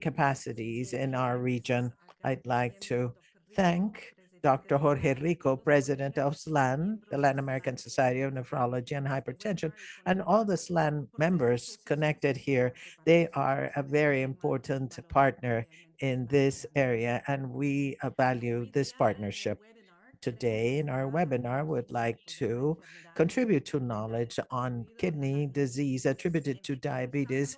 capacities in our region. I'd like to thank Dr. Jorge Rico, President of SLAN, the Latin American Society of Nephrology and Hypertension, and all the SLAN members connected here. They are a very important partner in this area, and we value this partnership. Today in our webinar, would like to contribute to knowledge on kidney disease attributed to diabetes,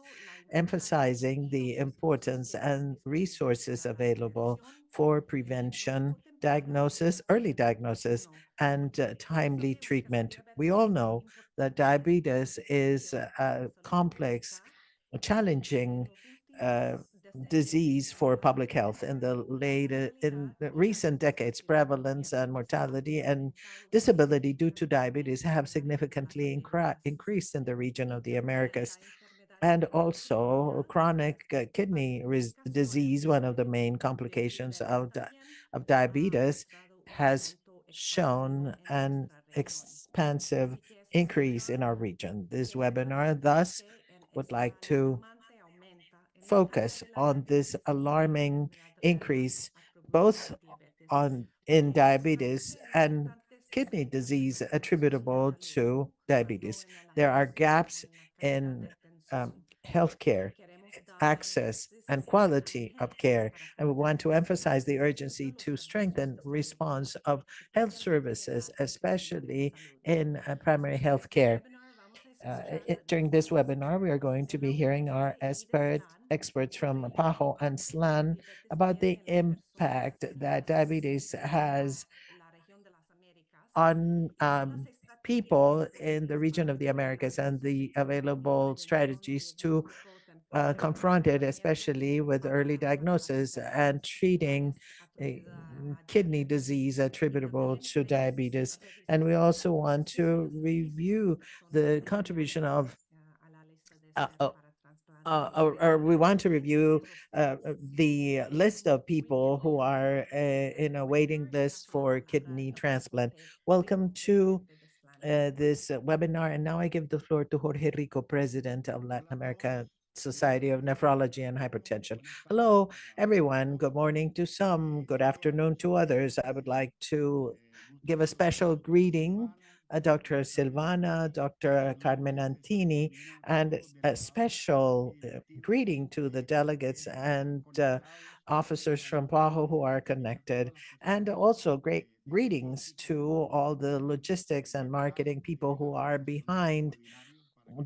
emphasizing the importance and resources available for prevention, diagnosis, early diagnosis, and timely treatment. We all know that diabetes is a complex, challenging uh, disease for public health. In the recent decades, prevalence and mortality and disability due to diabetes have significantly increased in the region of the Americas. And also chronic kidney disease, one of the main complications of diabetes, has shown an expansive increase in our region. This webinar thus would like to focus on this alarming increase both on in diabetes and kidney disease attributable to diabetes. There are gaps in um, healthcare access and quality of care, and we want to emphasize the urgency to strengthen response of health services, especially in primary health care. During this webinar, we are going to be hearing our experts from PAHO and SLAN about the impact that diabetes has on people in the region of the Americas and the available strategies to confront it, especially with early diagnosis and treating kidney disease attributable to diabetes. And we also want to review the contribution of or we want to review the list of people who are in a waiting list for kidney transplant. Welcome to this webinar. And now I give the floor to Jorge Rico, President of Latin America Society of Nephrology and Hypertension. Hello, everyone. Good morning to some, good afternoon to others. I would like to give a special greeting, Dr. Silvana, Dr. Carmen Antini, and a special greeting to the delegates and officers from PAHO who are connected, and also great greetings to all the logistics and marketing people who are behind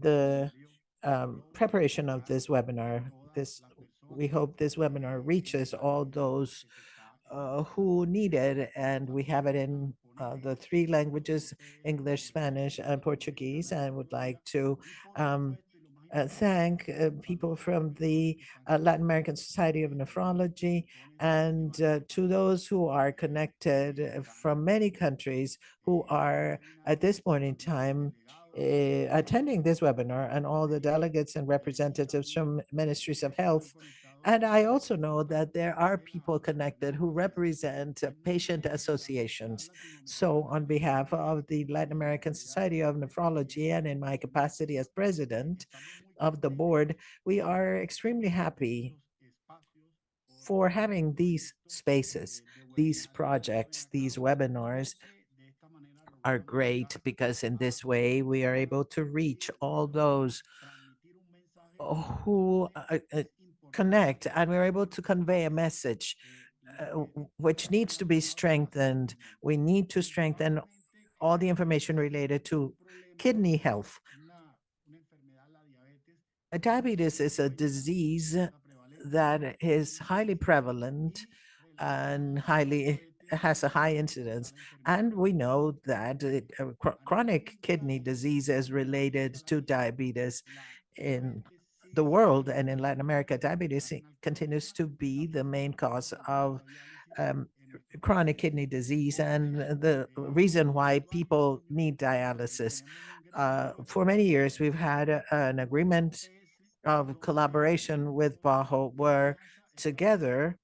the preparation of this webinar. We hope this webinar reaches all those who need it, and we have it in the three languages, English, Spanish, and Portuguese. And would like to thank people from the Latin American Society of Nephrology, and to those who are connected from many countries who are at this point in time attending this webinar, and all the delegates and representatives from ministries of health. And I also know that there are people connected who represent patient associations. So, on behalf of the Latin American Society of Nephrology and in my capacity as president of the board, we are extremely happy for having these spaces, these projects, these webinars are great because in this way we are able to reach all those who connect, and we're able to convey a message which needs to be strengthened. We need to strengthen all the information related to kidney health. Diabetes is a disease that is highly prevalent and highly has a high incidence. And we know that chronic kidney disease is related to diabetes in the world, and in Latin America. Diabetes continues to be the main cause of um, chronic kidney disease and the reason why people need dialysis. For many years, we've had an agreement of collaboration with PAHO where together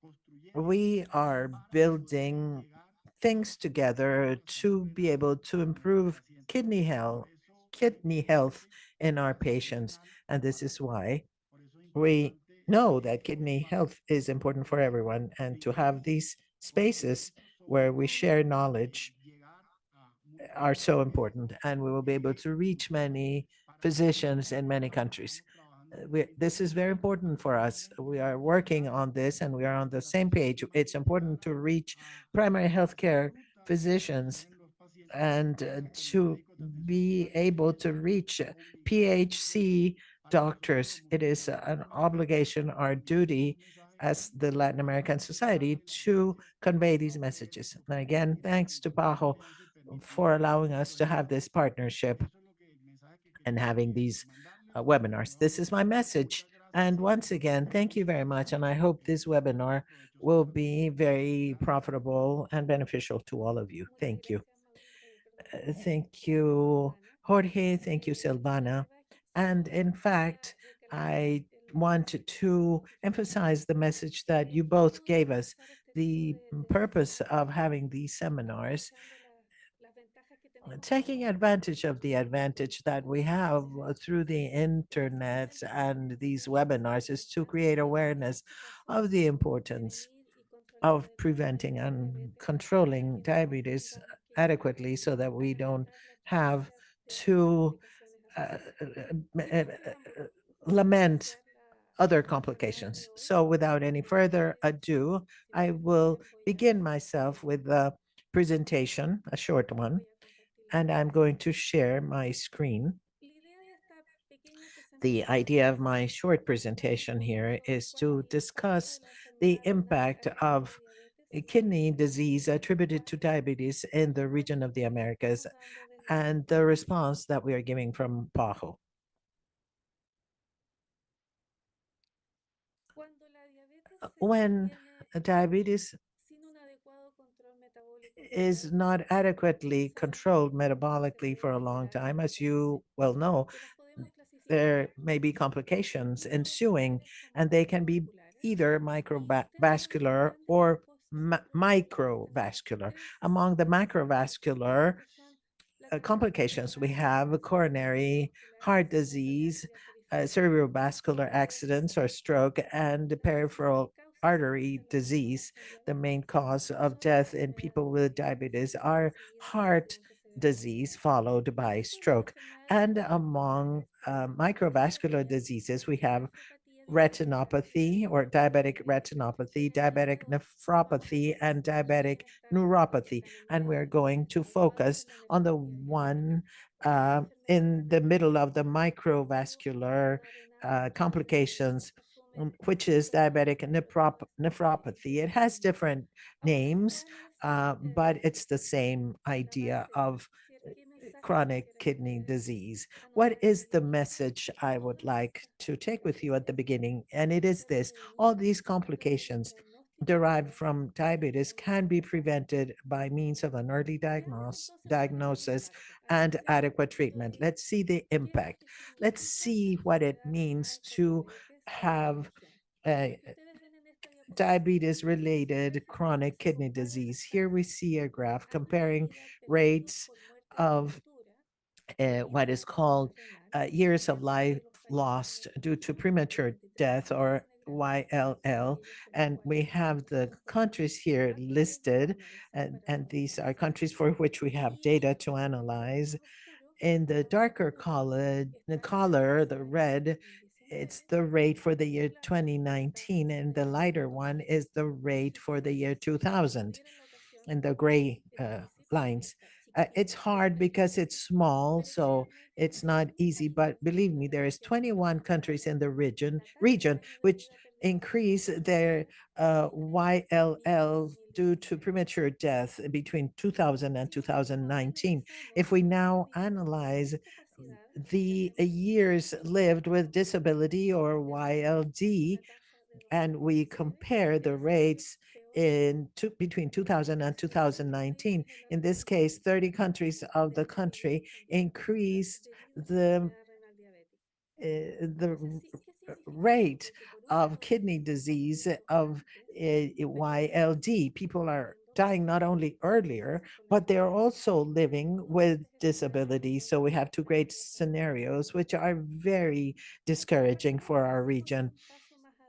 we are building things together to be able to improve kidney health in our patients. And this is why we know that kidney health is important for everyone, and to have these spaces where we share knowledge are so important, and we will be able to reach many physicians in many countries. This is very important for us. We are working on this and we are on the same page. It's important to reach primary healthcare physicians and to be able to reach PHC doctors. It is an obligation, our duty as the Latin American Society to convey these messages. And again, thanks to PAHO for allowing us to have this partnership and having these webinars. This is my message. And once again, thank you very much. And I hope this webinar will be very profitable and beneficial to all of you. Thank you. Thank you, Jorge. Thank you, Silvana. And in fact, I want to emphasize the message that you both gave us. The purpose of having these seminars, taking advantage of the advantage that we have through the internet and these webinars, is to create awareness of the importance of preventing and controlling diabetes adequately so that we don't have to uh, lament other complications. So without any further ado, I will begin myself with a presentation, a short one, and I'm going to share my screen. The idea of my short presentation here is to discuss the impact of kidney disease attributed to diabetes in the region of the Americas and the response that we are giving from PAHO. When diabetes is not adequately controlled metabolically for a long time, as you well know, there may be complications ensuing, and they can be either microvascular or microvascular. Among the macrovascular complications, we have coronary heart disease, cerebrovascular accidents or stroke, and peripheral artery disease. The main cause of death in people with diabetes are heart disease followed by stroke. And among microvascular diseases, we have retinopathy or diabetic retinopathy, diabetic nephropathy, and diabetic neuropathy. And we're going to focus on the one in the middle of the microvascular complications, which is diabetic nephropathy. It has different names, but it's the same idea of chronic kidney disease. What is the message I would like to take with you at the beginning? And it is this: all these complications derived from diabetes can be prevented by means of an early diagnosis and adequate treatment. Let's see the impact. Let's see what it means to have a diabetes related chronic kidney disease. Here we see a graph comparing rates of what is called years of life lost due to premature death, or YLL. And we have the countries here listed, and these are countries for which we have data to analyze. In the darker color, the red, it's the rate for the year 2019, and the lighter one is the rate for the year 2000 in the gray lines. It's hard because it's small, so it's not easy. But believe me, there is 21 countries in the region which increase their YLL due to premature death between 2000 and 2019. If we now analyze the years lived with disability, or YLD, and we compare the rates between 2000 and 2019, in this case, 30 countries of the country increased the rate of kidney disease of YLD. People are dying not only earlier, but they're also living with disabilities. So we have two great scenarios, which are very discouraging for our region.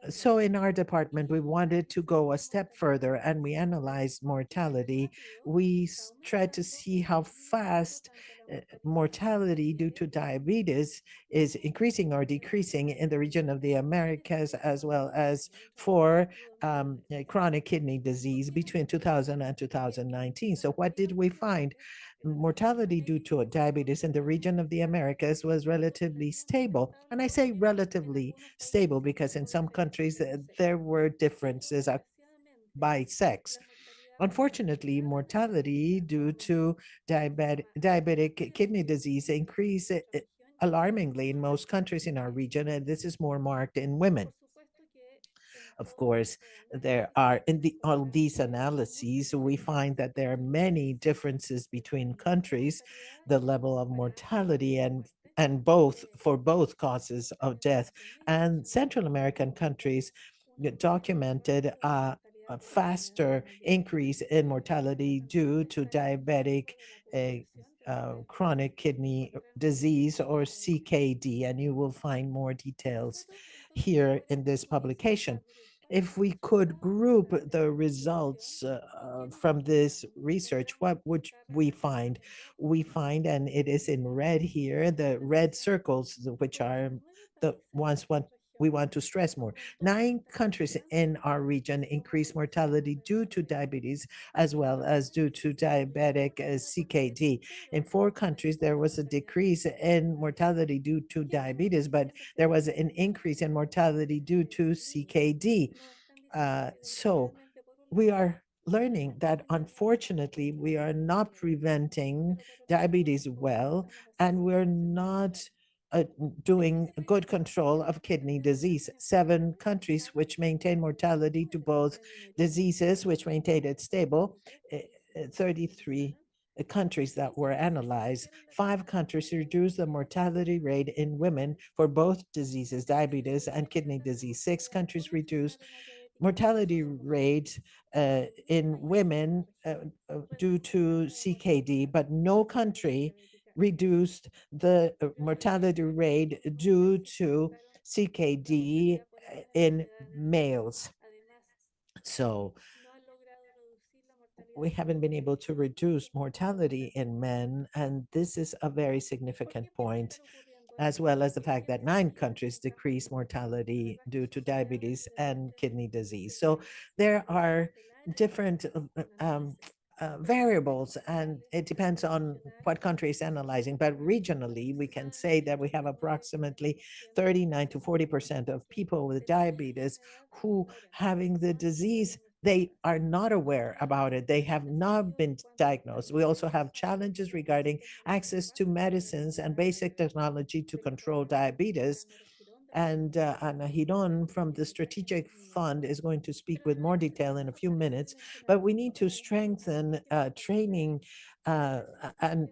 So in our department, we wanted to go a step further and we analyzed mortality. We tried to see how fast mortality due to diabetes is increasing or decreasing in the region of the Americas, as well as for chronic kidney disease between 2000 and 2019. So what did we find? Mortality due to diabetes in the region of the Americas was relatively stable. And I say relatively stable because in some countries there were differences by sex. Unfortunately, mortality due to diabetic kidney disease increased alarmingly in most countries in our region, and this is more marked in women. Of course, there are in all these analyses, we find that there are many differences between countries, the level of mortality and both for both causes of death. And Central American countries documented a faster increase in mortality due to diabetic chronic kidney disease or CKD, and you will find more details here in this publication. If we could group the results from this research, what would we find? We find, and it is in red here, the red circles, which are the ones we want to stress more. 9 countries in our region increased mortality due to diabetes as well as due to diabetic CKD. In 4 countries, there was a decrease in mortality due to diabetes, but there was an increase in mortality due to CKD. So we are learning that unfortunately we are not preventing diabetes well, and we're not uh, doing good control of kidney disease. 7 countries which maintain mortality to both diseases, which maintained it stable, 33 countries that were analyzed. 5 countries reduced the mortality rate in women for both diseases, diabetes and kidney disease. 6 countries reduced mortality rate in women due to CKD, but no country reduced the mortality rate due to CKD in males. So we haven't been able to reduce mortality in men, and this is a very significant point, as well as the fact that 9 countries decrease mortality due to diabetes and kidney disease. So there are different variables, and it depends on what country is analyzing. But regionally, we can say that we have approximately 39 to 40% of people with diabetes who having the disease they are not aware about it. They have not been diagnosed. We also have challenges regarding access to medicines and basic technology to control diabetes. And Ana Giron from the Strategic Fund is going to speak with more detail in a few minutes. But we need to strengthen training and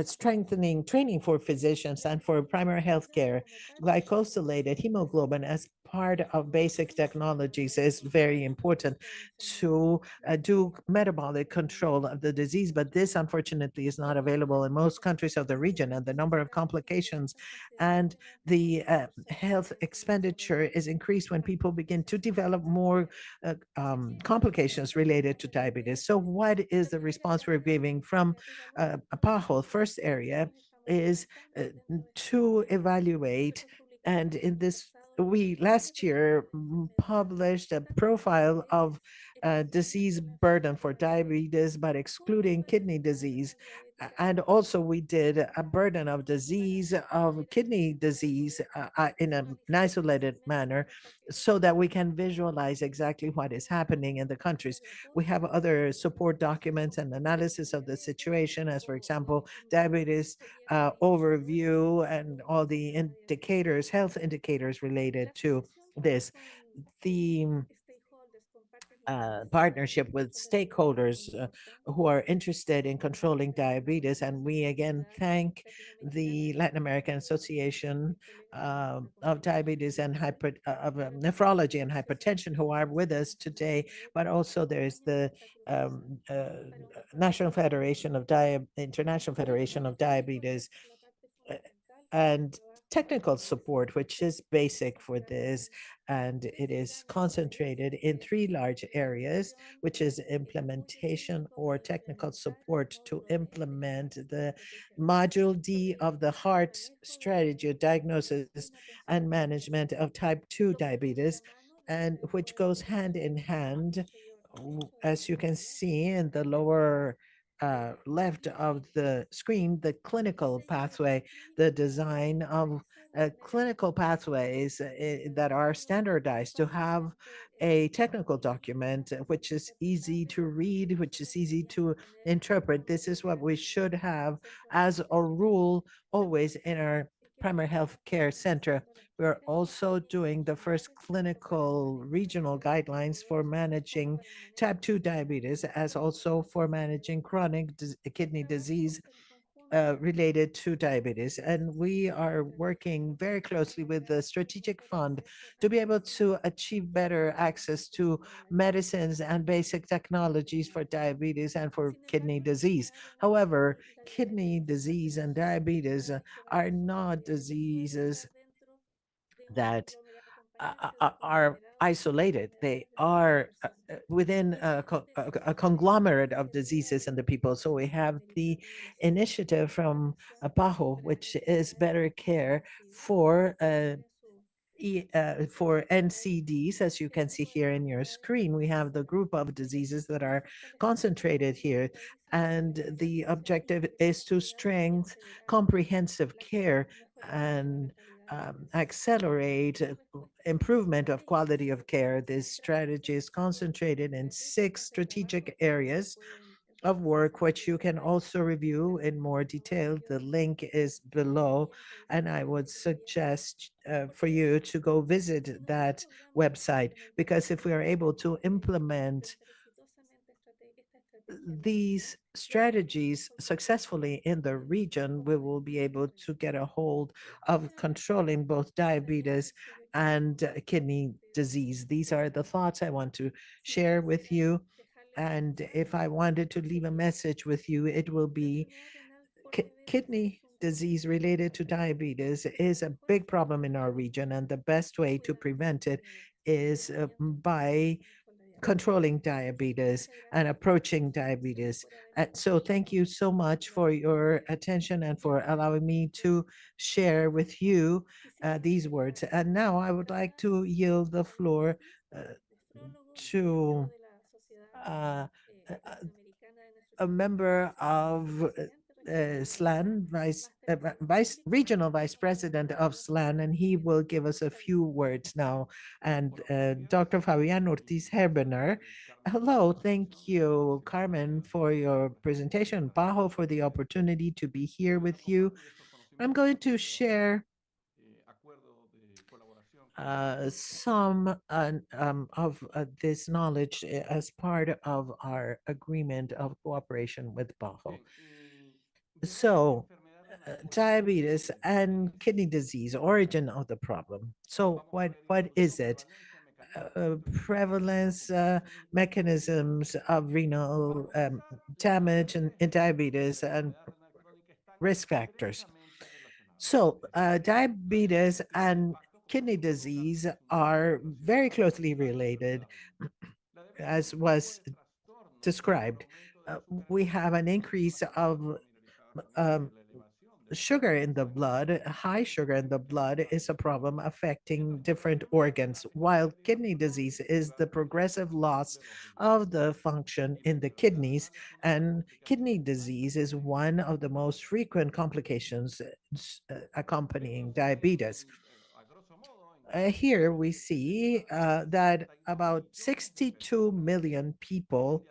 strengthening training for physicians and for primary health care. Glycosylated hemoglobin as part of basic technologies is very important to do metabolic control of the disease, but this unfortunately is not available in most countries of the region, and the number of complications and the health expenditure is increased when people begin to develop more complications related to diabetes. So what is the response we're giving from PAHO? First area is to evaluate, and in this we last year published a profile of disease burden for diabetes, but excluding kidney disease. And also we did a burden of disease, of kidney disease in an isolated manner so that we can visualize exactly what is happening in the countries. We have other support documents and analysis of the situation, as for example, diabetes overview and all the indicators, health indicators related to this. The partnership with stakeholders who are interested in controlling diabetes. And we again thank the Latin American Association of Diabetes and Nephrology and Hypertension who are with us today. But also there's the National Federation of International Federation of Diabetes, and technical support, which is basic for this, and it is concentrated in three large areas, which is implementation or technical support to implement the module D of the heart strategy, diagnosis and management of type 2 diabetes, and which goes hand in hand, as you can see in the lower left of the screen, the clinical pathway, the design of clinical pathways that are standardized to have a technical document which is easy to read, which is easy to interpret. This is what we should have as a rule always in our primary health care center. We're also doing the first clinical regional guidelines for managing type 2 diabetes, as also for managing chronic kidney disease related to diabetes. And we are working very closely with the strategic fund to be able to achieve better access to medicines and basic technologies for diabetes and for kidney disease. However, kidney disease and diabetes are not diseases that are isolated. They are within a conglomerate of diseases in the people. So we have the initiative from PAHO, which is better care for for NCDs, as you can see here in your screen. We have the group of diseases that are concentrated here, and the objective is to strengthen comprehensive care and accelerate improvement of quality of care. This strategy is concentrated in 6 strategic areas of work, which you can also review in more detail. The link is below, and I would suggest for you to go visit that website, because if we are able to implement these strategies successfully in the region, we will be able to get a hold of controlling both diabetes and kidney disease. These are the thoughts I want to share with you. And if I wanted to leave a message with you, it will be kidney disease related to diabetes is a big problem in our region, and the best way to prevent it is by controlling diabetes and approaching diabetes. So thank you so much for your attention and for allowing me to share with you these words. And now I would like to yield the floor uh, to uh, a a member of SLAN, Regional Vice President of SLAN, and he will give us a few words now. And Dr. Fabian Ortiz Herbener. Hello, thank you, Carmen, for your presentation. Pajo, for the opportunity to be here with you. I'm going to share some of this knowledge as part of our agreement of cooperation with Bajo. So, diabetes and kidney disease, origin of the problem. So, what is it? Prevalence, mechanisms of renal damage and diabetes, and risk factors. So, diabetes and kidney disease are very closely related, as was described. We have an increase of um, sugar in the blood. High sugar in the blood is a problem affecting different organs, while kidney disease is the progressive loss of the function in the kidneys. And kidney disease is one of the most frequent complications accompanying diabetes. Here we see that about 62 million people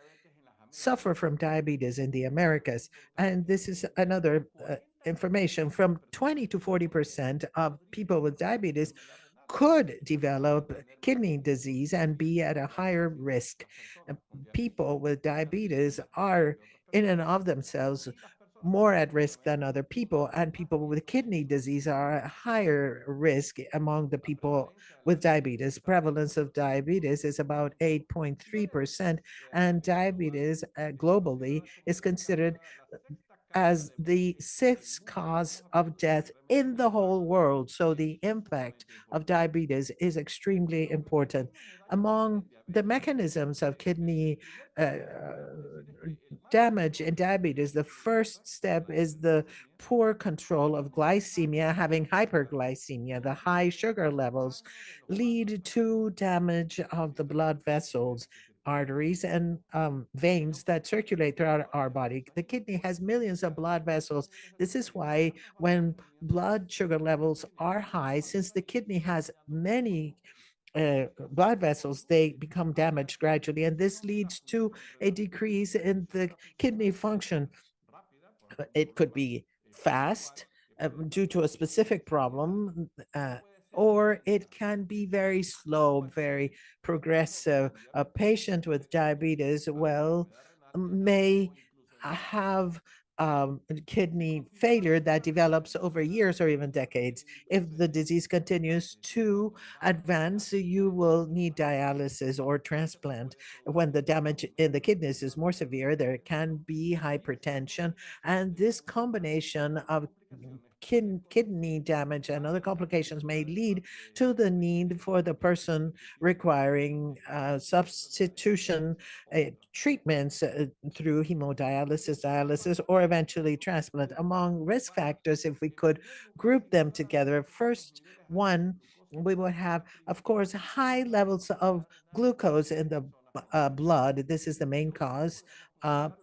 suffer from diabetes in the Americas. And this is another information, from 20 to 40% of people with diabetes could develop kidney disease and be at a higher risk. People with diabetes are in and of themselves more at risk than other people, and people with kidney disease are at higher risk among the people with diabetes. Prevalence of diabetes is about 8.3%, and diabetes globally is considered as the sixth cause of death in the whole world. So the impact of diabetes is extremely important. Among the mechanisms of kidney damage in diabetes, the first step is the poor control of glycemia, having hyperglycemia. The high sugar levels lead to damage of the blood vessels, arteries, and veins that circulate throughout our body. The kidney has millions of blood vessels. This is why when blood sugar levels are high, since the kidney has many blood vessels, they become damaged gradually, and this leads to a decrease in the kidney function. It could be fast due to a specific problem, or it can be very slow, very progressive. A patient with diabetes, well, may have kidney failure that develops over years or even decades. If the disease continues to advance, you will need dialysis or transplant. When the damage in the kidneys is more severe, there can be hypertension, and this combination of kidney damage and other complications may lead to the need for the person requiring substitution treatments through hemodialysis, dialysis, or eventually transplant. Among risk factors, if we could group them together, first one, we would have, of course, high levels of glucose in the blood. This is the main cause of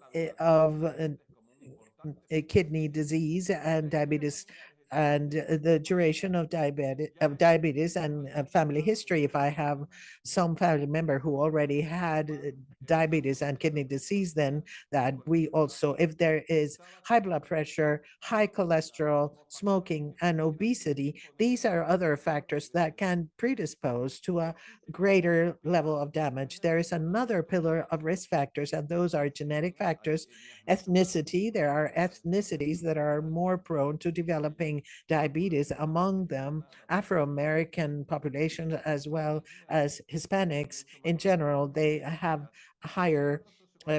kidney disease and diabetes, and the duration of diabetes and family history. If I have some family member who already had diabetes and kidney disease, then that we also, if there is high blood pressure, high cholesterol, smoking, and obesity, these are other factors that can predispose to a greater level of damage. There is another pillar of risk factors, and those are genetic factors. Ethnicity, there are ethnicities that are more prone to developing diabetes, among them Afro-American populations as well as Hispanics in general. They have higher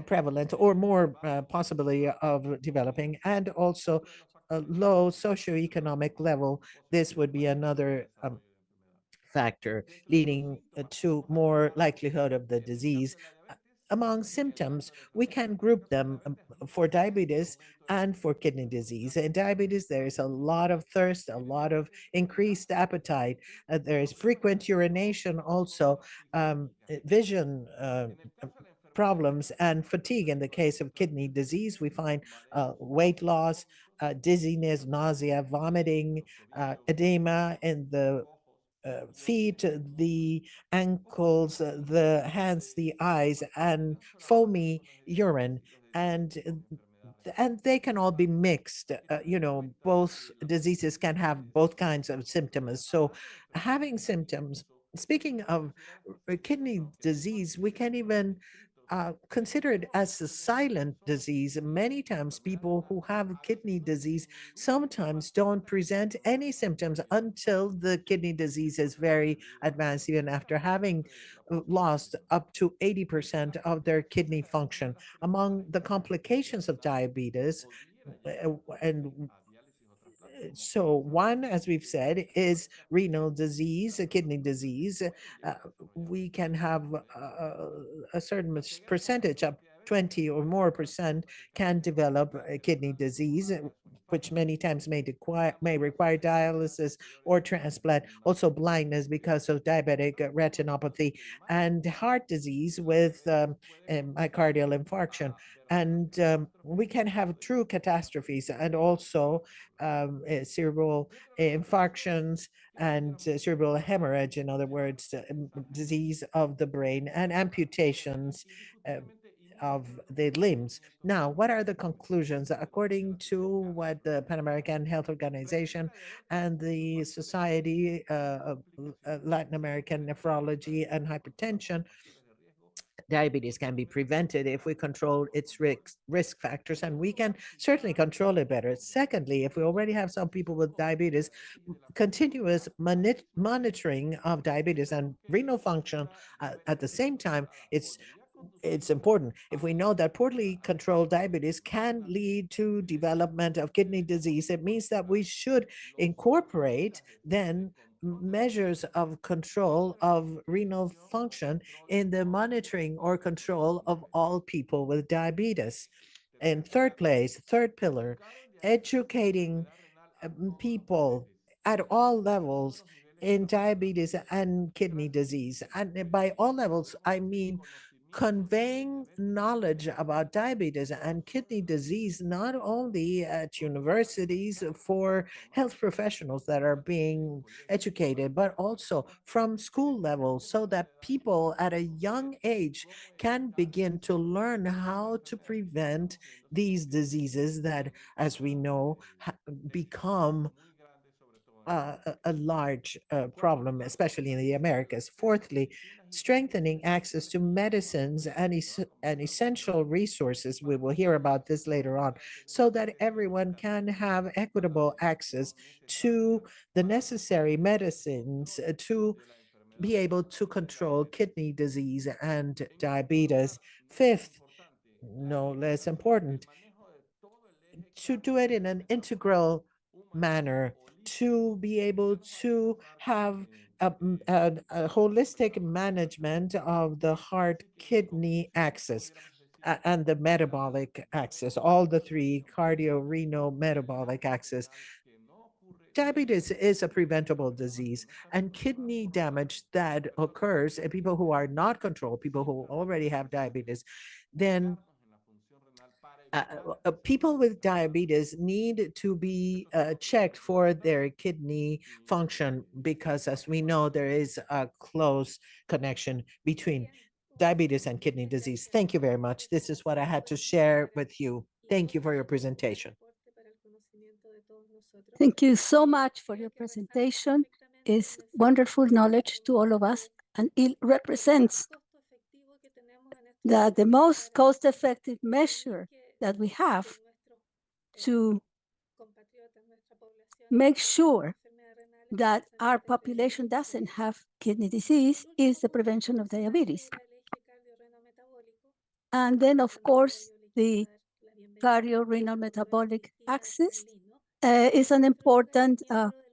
prevalence or more possibility of developing, and also a low socioeconomic level. This would be another factor leading to more likelihood of the disease. Among symptoms, we can group them for diabetes and for kidney disease. In diabetes, there is a lot of thirst, a lot of increased appetite. There is frequent urination, also vision problems, and fatigue. In the case of kidney disease, we find weight loss, dizziness, nausea, vomiting, edema in the feet, the ankles, the hands, the eyes, and foamy urine. And they can all be mixed. Both diseases can have both kinds of symptoms. So having symptoms, speaking of kidney disease, we can even consider it as a silent disease. Many times people who have kidney disease sometimes don't present any symptoms until the kidney disease is very advanced, even after having lost up to 80% of their kidney function. Among the complications of diabetes, and so one, as we've said, is renal disease, kidney disease. We can have a certain percentage, up 20 or more percent, can develop kidney disease, which many times may require dialysis or transplant. Also blindness because of diabetic retinopathy, and heart disease with myocardial infarction. And we can have true catastrophes, and also cerebral infarctions and cerebral hemorrhage, in other words, disease of the brain, and amputations uh, of the limbs. Now, what are the conclusions? According to what the Pan American Health Organization and the Society of Latin American Nephrology and Hypertension, diabetes can be prevented if we control its risk factors, and we can certainly control it better. Secondly, if we already have some people with diabetes, continuous monitoring of diabetes and renal function at the same time, it's it's important. If we know that poorly controlled diabetes can lead to development of kidney disease, it means that we should incorporate then measures of control of renal function in the monitoring or control of all people with diabetes. In third place, third pillar, educating people at all levels in diabetes and kidney disease. And by all levels, I mean conveying knowledge about diabetes and kidney disease, not only at universities for health professionals that are being educated, but also from school levels so that people at a young age can begin to learn how to prevent these diseases that, as we know, become a large problem, especially in the Americas. Fourthly, strengthening access to medicines and essential resources. We will hear about this later on, so that everyone can have equitable access to the necessary medicines to be able to control kidney disease and diabetes. Fifth, no less important, to do it in an integral manner, to be able to have a holistic management of the heart kidney axis and the metabolic axis, all the three cardio, renal, metabolic axis. Diabetes is a preventable disease, and kidney damage that occurs in people who are not controlled, people who already have diabetes, then people with diabetes need to be checked for their kidney function because, as we know, there is a close connection between diabetes and kidney disease. Thank you very much. This is what I had to share with you. Thank you for your presentation. Thank you so much for your presentation. It's wonderful knowledge to all of us, and it represents that the most cost-effective measure that we have to make sure that our population doesn't have kidney disease is the prevention of diabetes. And then, of course, the cardio-renal metabolic axis is an important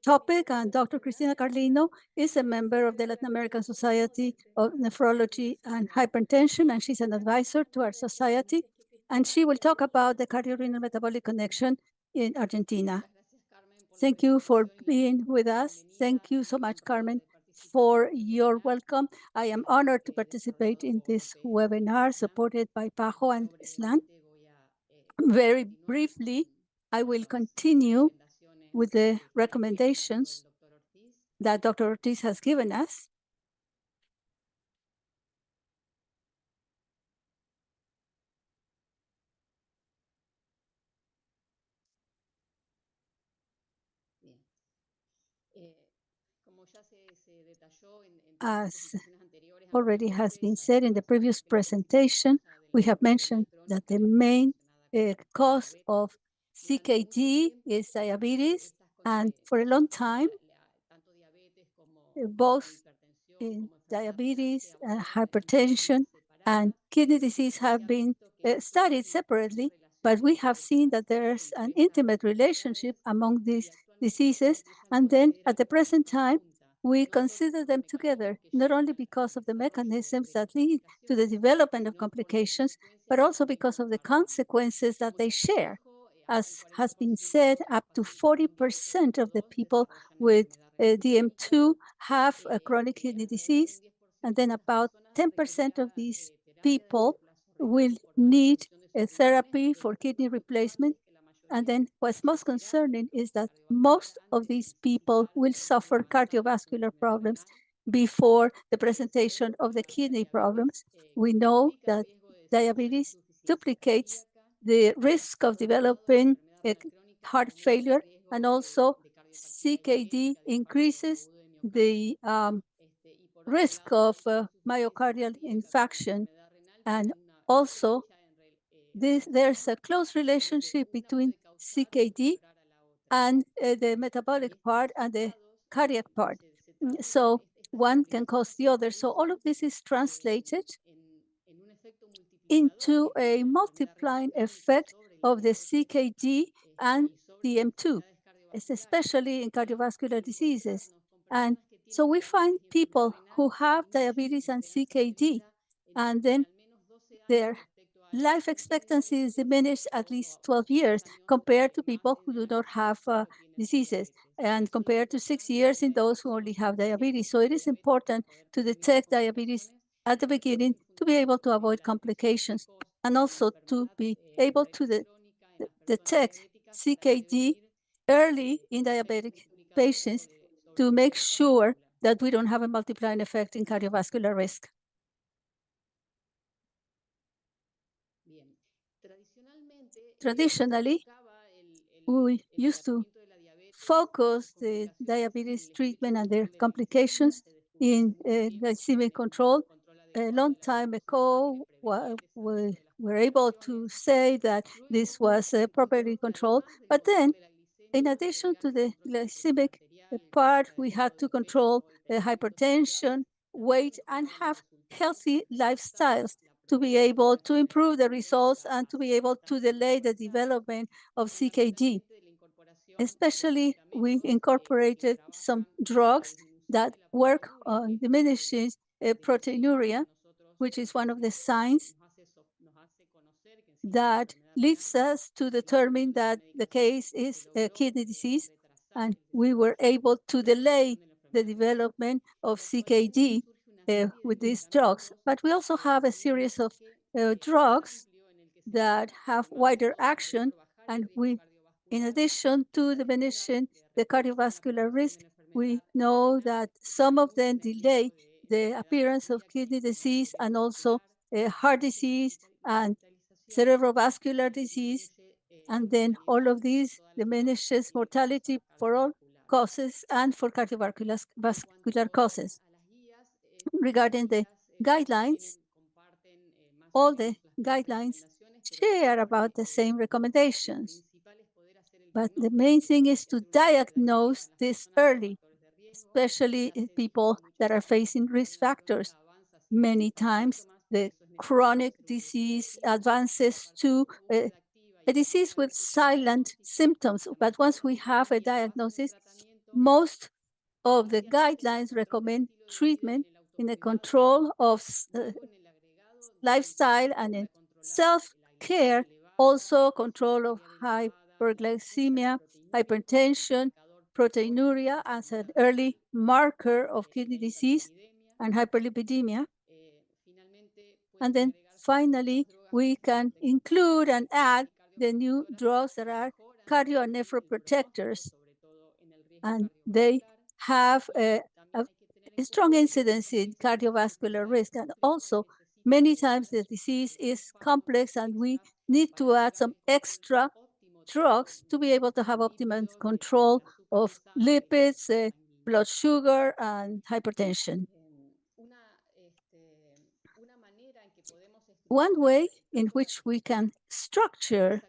topic, and Dr. Cristina Carlino is a member of the Latin American Society of Nephrology and Hypertension, and she's an advisor to our society, and she will talk about the cardio-renal metabolic connection in Argentina. Thank you for being with us. Thank you so much, Carmen, for your welcome. I am honored to participate in this webinar supported by PAHO and SLAN. Very briefly, I will continue with the recommendations that Dr. Ortiz has given us. As already has been said in the previous presentation, we have mentioned that the main cause of CKD is diabetes, and for a long time, both in diabetes and hypertension and kidney disease have been studied separately, but we have seen that there's an intimate relationship among these diseases. And then at the present time, we consider them together, not only because of the mechanisms that lead to the development of complications, but also because of the consequences that they share. As has been said, up to 40% of the people with DM2 have a chronic kidney disease, and then about 10% of these people will need a therapy for kidney replacement. And then what's most concerning is that most of these people will suffer cardiovascular problems before the presentation of the kidney problems. We know that diabetes duplicates the risk of developing heart failure, and also CKD increases the risk of myocardial infarction. And also, there's a close relationship between CKD and the metabolic part and the cardiac part. So one can cause the other. So all of this is translated into a multiplying effect of the CKD and DM2, especially in cardiovascular diseases. And so we find people who have diabetes and CKD, and then their life expectancy is diminished at least 12 years compared to people who do not have diseases, and compared to 6 years in those who only have diabetes. So it is important to detect diabetes at the beginning to be able to avoid complications, and also to be able to detect CKD early in diabetic patients to make sure that we don't have a multiplying effect in cardiovascular risk. Traditionally, we used to focus the diabetes treatment and their complications in glycemic control. A long time ago, we were able to say that this was properly controlled, but then in addition to the glycemic part, we had to control hypertension, weight, and have healthy lifestyles to be able to improve the results and to be able to delay the development of CKD. Especially, we incorporated some drugs that work on diminishing proteinuria, which is one of the signs that leads us to determine that the case is a kidney disease, and we were able to delay the development of CKD with these drugs. But we also have a series of drugs that have wider action, and we, in addition to diminishing the cardiovascular risk, we know that some of them delay the appearance of kidney disease and also heart disease and cerebrovascular disease, and then all of these diminishes mortality for all causes and for cardiovascular causes. Regarding the guidelines, all the guidelines share about the same recommendations. But the main thing is to diagnose this early, especially in people that are facing risk factors. Many times, the chronic disease advances to a disease with silent symptoms. But once we have a diagnosis, most of the guidelines recommend treatment in the control of lifestyle and in self-care, also control of hyperglycemia, hypertension, proteinuria as an early marker of kidney disease, and hyperlipidemia. And then finally, we can include and add the new drugs that are cardio and nephroprotectors, and they have a strong incidence in cardiovascular risk. And also, many times the disease is complex, and we need to add some extra drugs to be able to have optimum control of lipids, blood sugar, and hypertension. One way in which we can structure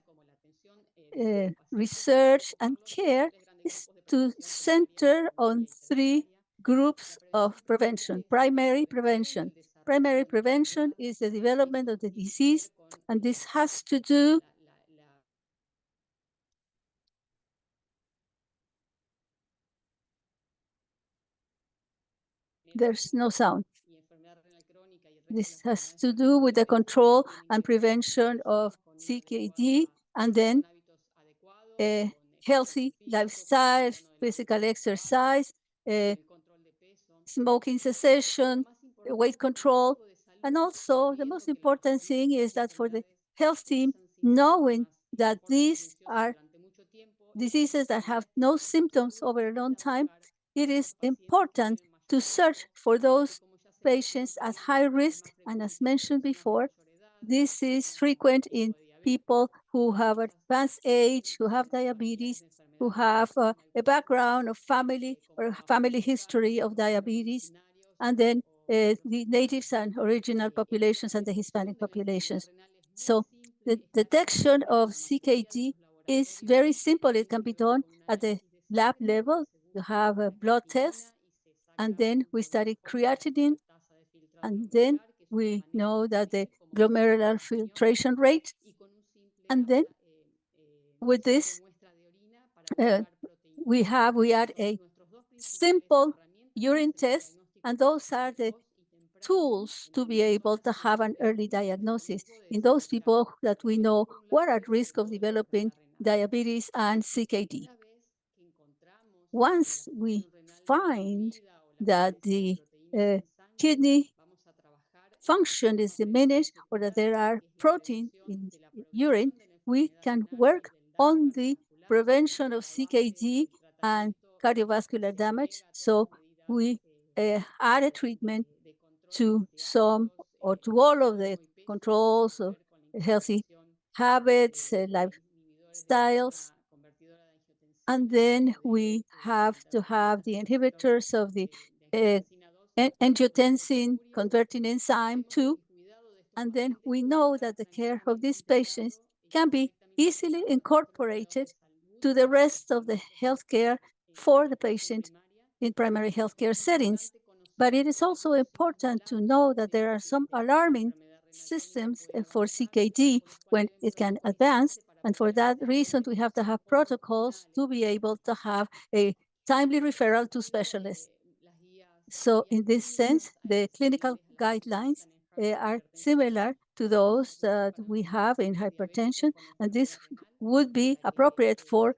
research and care is to center on three groups of prevention. Primary prevention. Primary prevention is the development of the disease, and this has to do there's no sound. This has to do with the control and prevention of CKD, and then a healthy lifestyle, physical exercise, smoking cessation, weight control. And also, the most important thing is that for the health team, knowing that these are diseases that have no symptoms over a long time, it is important to search for those patients at high risk. And as mentioned before, this is frequent in people who have advanced age, who have diabetes, who have a background of family or family history of diabetes, and then the natives and original populations and the Hispanic populations. So the detection of CKD is very simple. It can be done at the lab level. You have a blood test, and then we study creatinine, and then we know that the glomerular filtration rate, and then with this, we add a simple urine test, and those are the tools to be able to have an early diagnosis in those people that we know were at risk of developing diabetes and CKD. Once we find that the kidney function is diminished or that there are protein in urine, we can work on the prevention of CKD and cardiovascular damage. So we add a treatment to some or to all of the controls of healthy habits, lifestyles. And then we have to have the inhibitors of the angiotensin converting enzyme 2. And then we know that the care of these patients can be easily incorporated to the rest of the healthcare for the patient in primary healthcare settings. But it is also important to know that there are some alarming systems for CKD when it can advance. And for that reason, we have to have protocols to be able to have a timely referral to specialists. So in this sense, the clinical guidelines are similar to those that we have in hypertension, and this would be appropriate for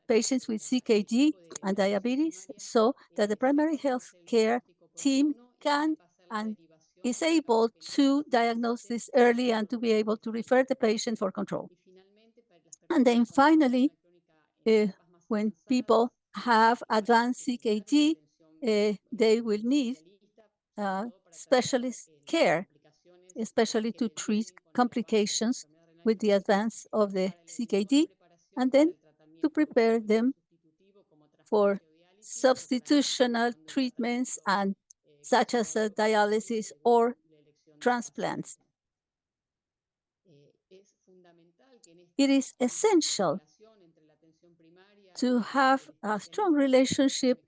patients with CKD and diabetes, so that the primary health care team can and is able to diagnose this early and to be able to refer the patient for control. And then finally, when people have advanced CKD, they will need specialist care, especially to treat complications with the advance of the CKD, and then to prepare them for substitutional treatments and such as dialysis or transplants. It is essential to have a strong relationship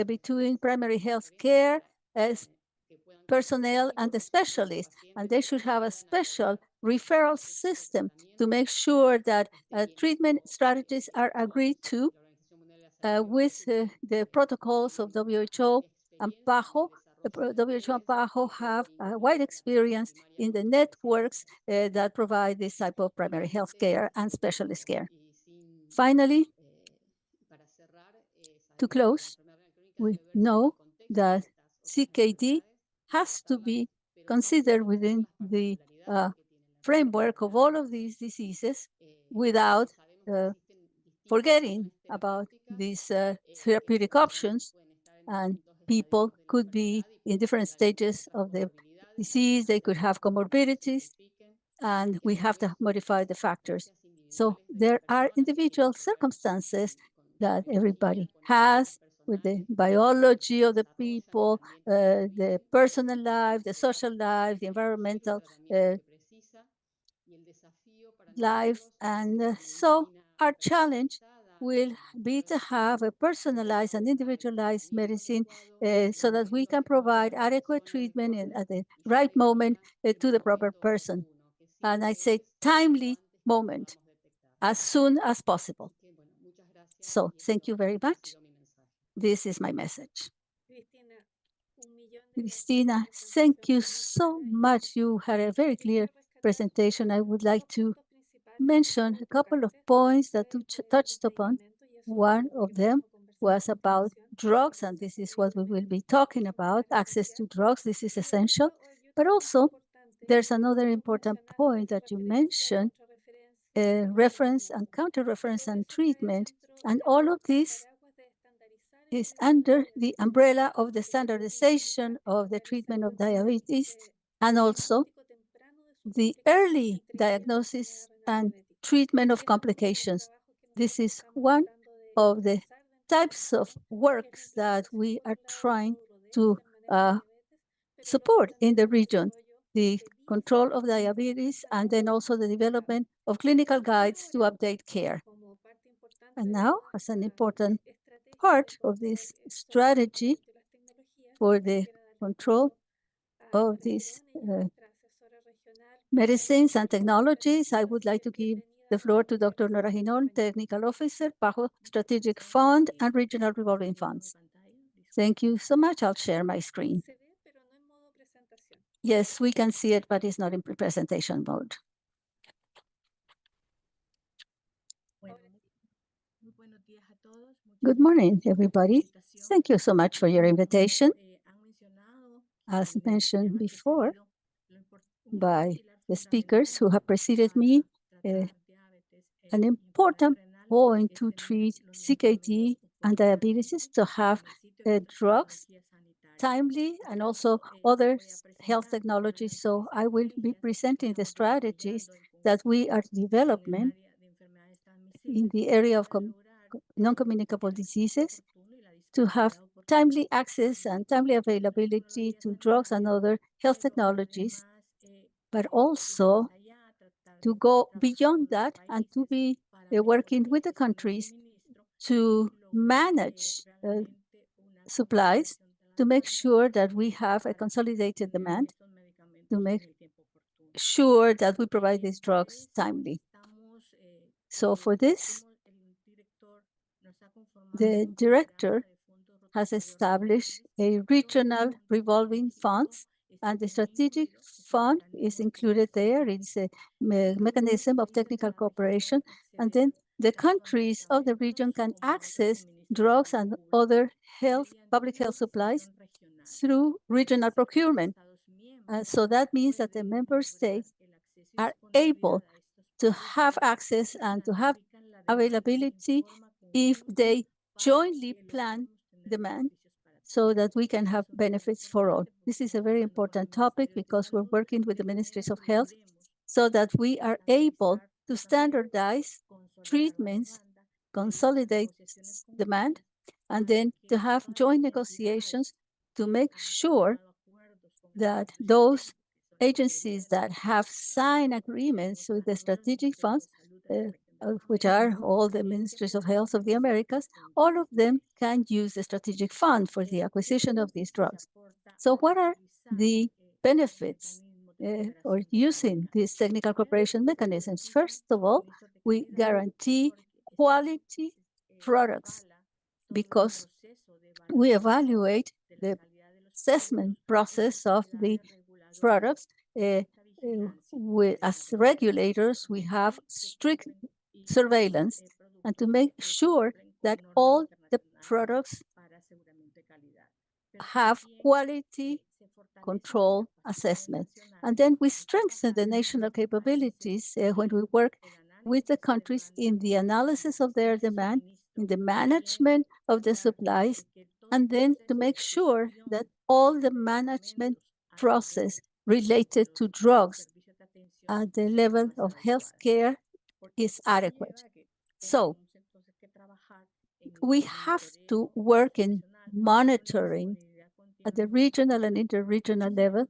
between primary health care as personnel and the specialists, and they should have a special referral system to make sure that treatment strategies are agreed to with the protocols of WHO and PAHO. The WHO and PAHO have a wide experience in the networks that provide this type of primary health care and specialist care. Finally, to close, we know that CKD has to be considered within the framework of all of these diseases without forgetting about these therapeutic options. And people could be in different stages of the disease, they could have comorbidities, and we have to modify the factors. So there are individual circumstances that everybody has with the biology of the people, the personal life, the social life, the environmental life. And so our challenge will be to have a personalized and individualized medicine so that we can provide adequate treatment at the right moment to the proper person. And I say timely moment, as soon as possible. So thank you very much. This is my message. Cristina, thank you so much. You had a very clear presentation. I would like to mention a couple of points that you touched upon. One of them was about drugs, and this is what we will be talking about, access to drugs. This is essential. But also, there's another important point that you mentioned, reference and counter-reference and treatment. And all of this is under the umbrella of the standardization of the treatment of diabetes, and also the early diagnosis and treatment of complications. This is one of the types of works that we are trying to support in the region, the control of diabetes, and then also the development of clinical guides to update care. And now, as an important part of this strategy for the control of these Medicines and Technologies, I would like to give the floor to Dr. Nora Ginon, Technical Officer, PAHO Strategic Fund and Regional Revolving Funds. Thank you so much. I'll share my screen. Yes, we can see it, but it's not in presentation mode. Good morning, everybody. Thank you so much for your invitation. As mentioned before by the speakers who have preceded me, an important point to treat CKD and diabetes is to have drugs timely and also other health technologies. So I will be presenting the strategies that we are developing in the area of non-communicable diseases to have timely access and timely availability to drugs and other health technologies, but also to go beyond that and to be working with the countries to manage supplies, to make sure that we have a consolidated demand, to make sure that we provide these drugs timely. So for this, the director has established a regional revolving funds, and the strategic fund is included there. It's a mechanism of technical cooperation, and then the countries of the region can access drugs and other public health supplies through regional procurement. So that means that the member states are able to have access and to have availability if they jointly plan demand so that we can have benefits for all. This is a very important topic because we're working with the ministries of health so that we are able to standardize treatments, consolidate demand, and then to have joint negotiations to make sure that those agencies that have signed agreements with the strategic funds, which are all the ministries of health of the Americas, all of them can use the strategic fund for the acquisition of these drugs. So what are the benefits or using these technical cooperation mechanisms? First of all, we guarantee quality products because we evaluate the assessment process of the products. As regulators, we have strict surveillance and to make sure that all the products have quality control assessment. And then we strengthen the national capabilities when we work with the countries in the analysis of their demand, in the management of the supplies, and then to make sure that all the management process related to drugs at the level of healthcare is adequate. So we have to work in monitoring at the regional and interregional level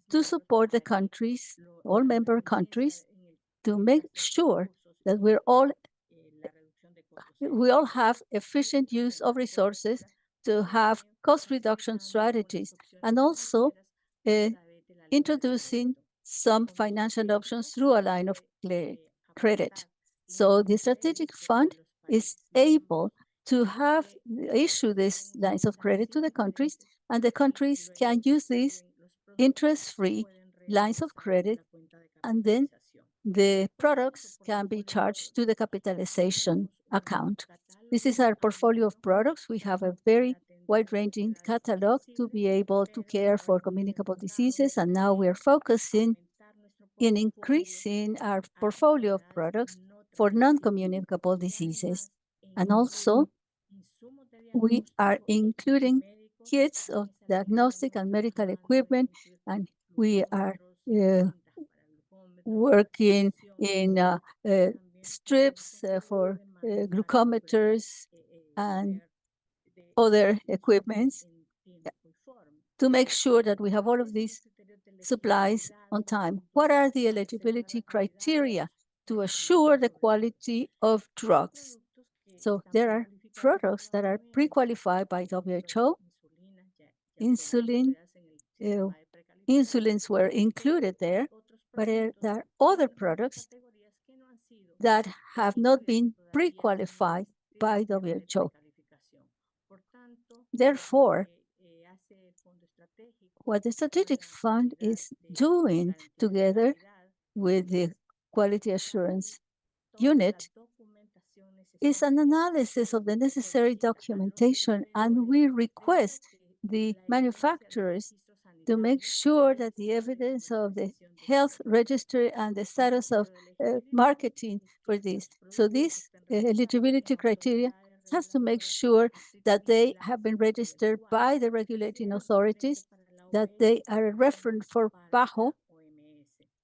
to support the countries, all member countries, to make sure that we all have efficient use of resources to have cost reduction strategies, and also introducing some financial options through a line of credit. So the strategic fund is able to issue these lines of credit to the countries, and the countries can use these interest-free lines of credit, and then the products can be charged to the capitalization account. This is our portfolio of products. We have a very wide-ranging catalog to be able to care for communicable diseases, and now we're focusing in increasing our portfolio of products for non-communicable diseases. And also, we are including kits of diagnostic and medical equipment, and we are working in strips for glucometers and other equipments to make sure that we have all of these supplies on time. What are the eligibility criteria to assure the quality of drugs? So there are products that are pre-qualified by WHO, insulin, insulins were included there, but there are other products that have not been pre-qualified by WHO. Therefore, what the strategic fund is doing together with the quality assurance unit is an analysis of the necessary documentation, and we request the manufacturers to make sure that the evidence of the health registry and the status of marketing for this. So this eligibility criteria has to make sure that they have been registered by the regulating authorities, that they are a reference for PAHO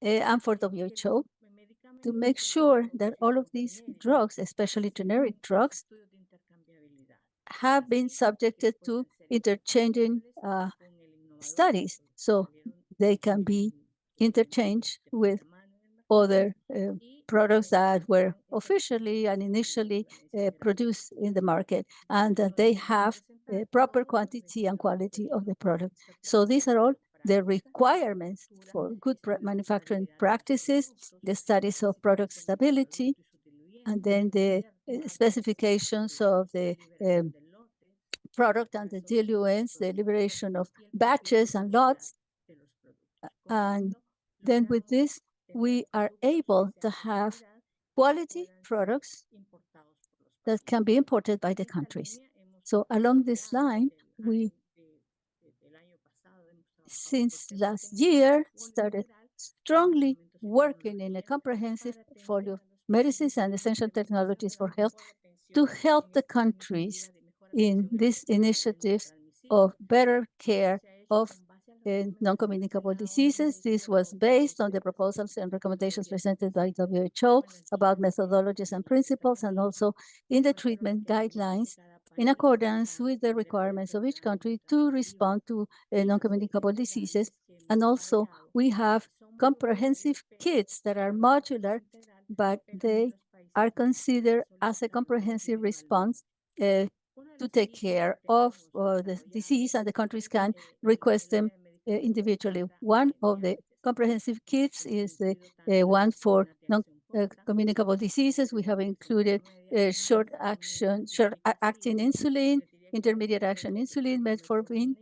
and for WHO, to make sure that all of these drugs, especially generic drugs, have been subjected to interchanging studies, so they can be interchanged with other products that were officially and initially produced in the market, and that they have a proper quantity and quality of the product. So these are all the requirements for good manufacturing practices, the studies of product stability, and then the specifications of the product and the diluents, the liberation of batches and lots. And then with this, we are able to have quality products that can be imported by the countries. So along this line, we, since last year, started strongly working in a comprehensive portfolio of medicines and essential technologies for health to help the countries in these initiatives of better care of non-communicable diseases. This was based on the proposals and recommendations presented by WHO about methodologies and principles, and also in the treatment guidelines in accordance with the requirements of each country to respond to non-communicable diseases. And also we have comprehensive kits that are modular, but they are considered as a comprehensive response to take care of the disease, and the countries can request them individually. One of the comprehensive kits is the one for non-communicable diseases. We have included short-acting insulin, intermediate action insulin, metformin,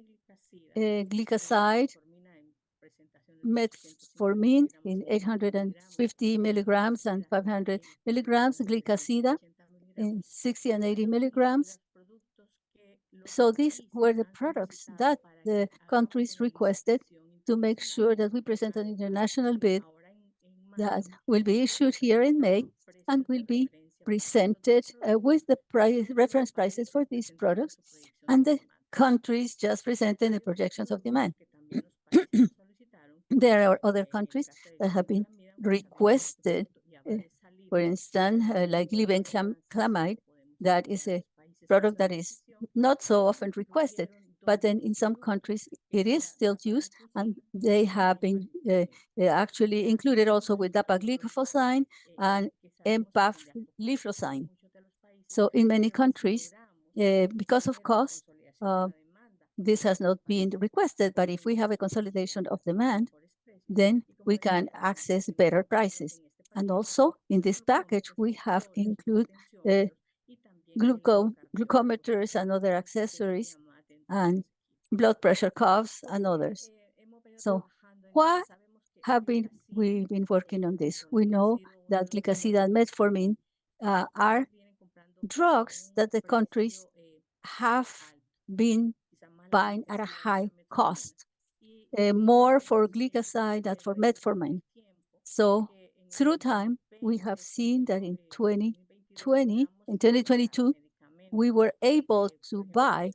glycoside, metformin in 850 milligrams and 500 milligrams, glycosida in 60 and 80 milligrams. So these were the products that the countries requested to make sure that we present an international bid that will be issued here in May and will be presented with the reference prices for these products, and the countries just presented the projections of demand. There are other countries that have been requested, for instance, like glibenclamide, that is a product that is not so often requested, but then in some countries it is still used, and they have been actually included also with dapagliflozin and empagliflozin. So in many countries, because of cost, this has not been requested, but if we have a consolidation of demand, then we can access better prices. And also in this package, we have included glucometers and other accessories, and blood pressure cuffs and others. So why have we been working on this? We know that glycoside and metformin are drugs that the countries have been buying at a high cost, more for glycoside than for metformin. So through time, we have seen that in 2022, we were able to buy,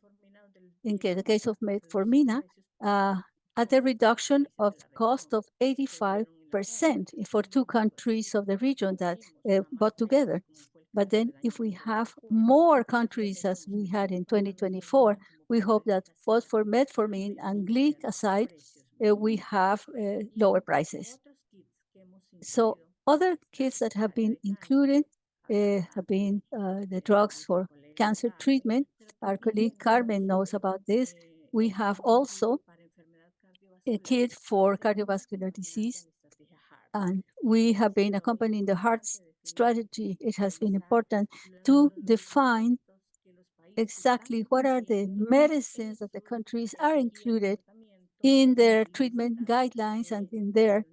in the case of metformin, at a reduction of cost of 85% for 2 countries of the region that bought together. But then if we have more countries as we had in 2024, we hope that both for metformin and glycoside, we have lower prices. So other kits that have been included have been the drugs for cancer treatment. Our colleague Carmen knows about this. We have also a kit for cardiovascular disease. And we have been accompanying the heart's strategy. It has been important to define exactly what are the medicines that the countries are included in their treatment guidelines and in their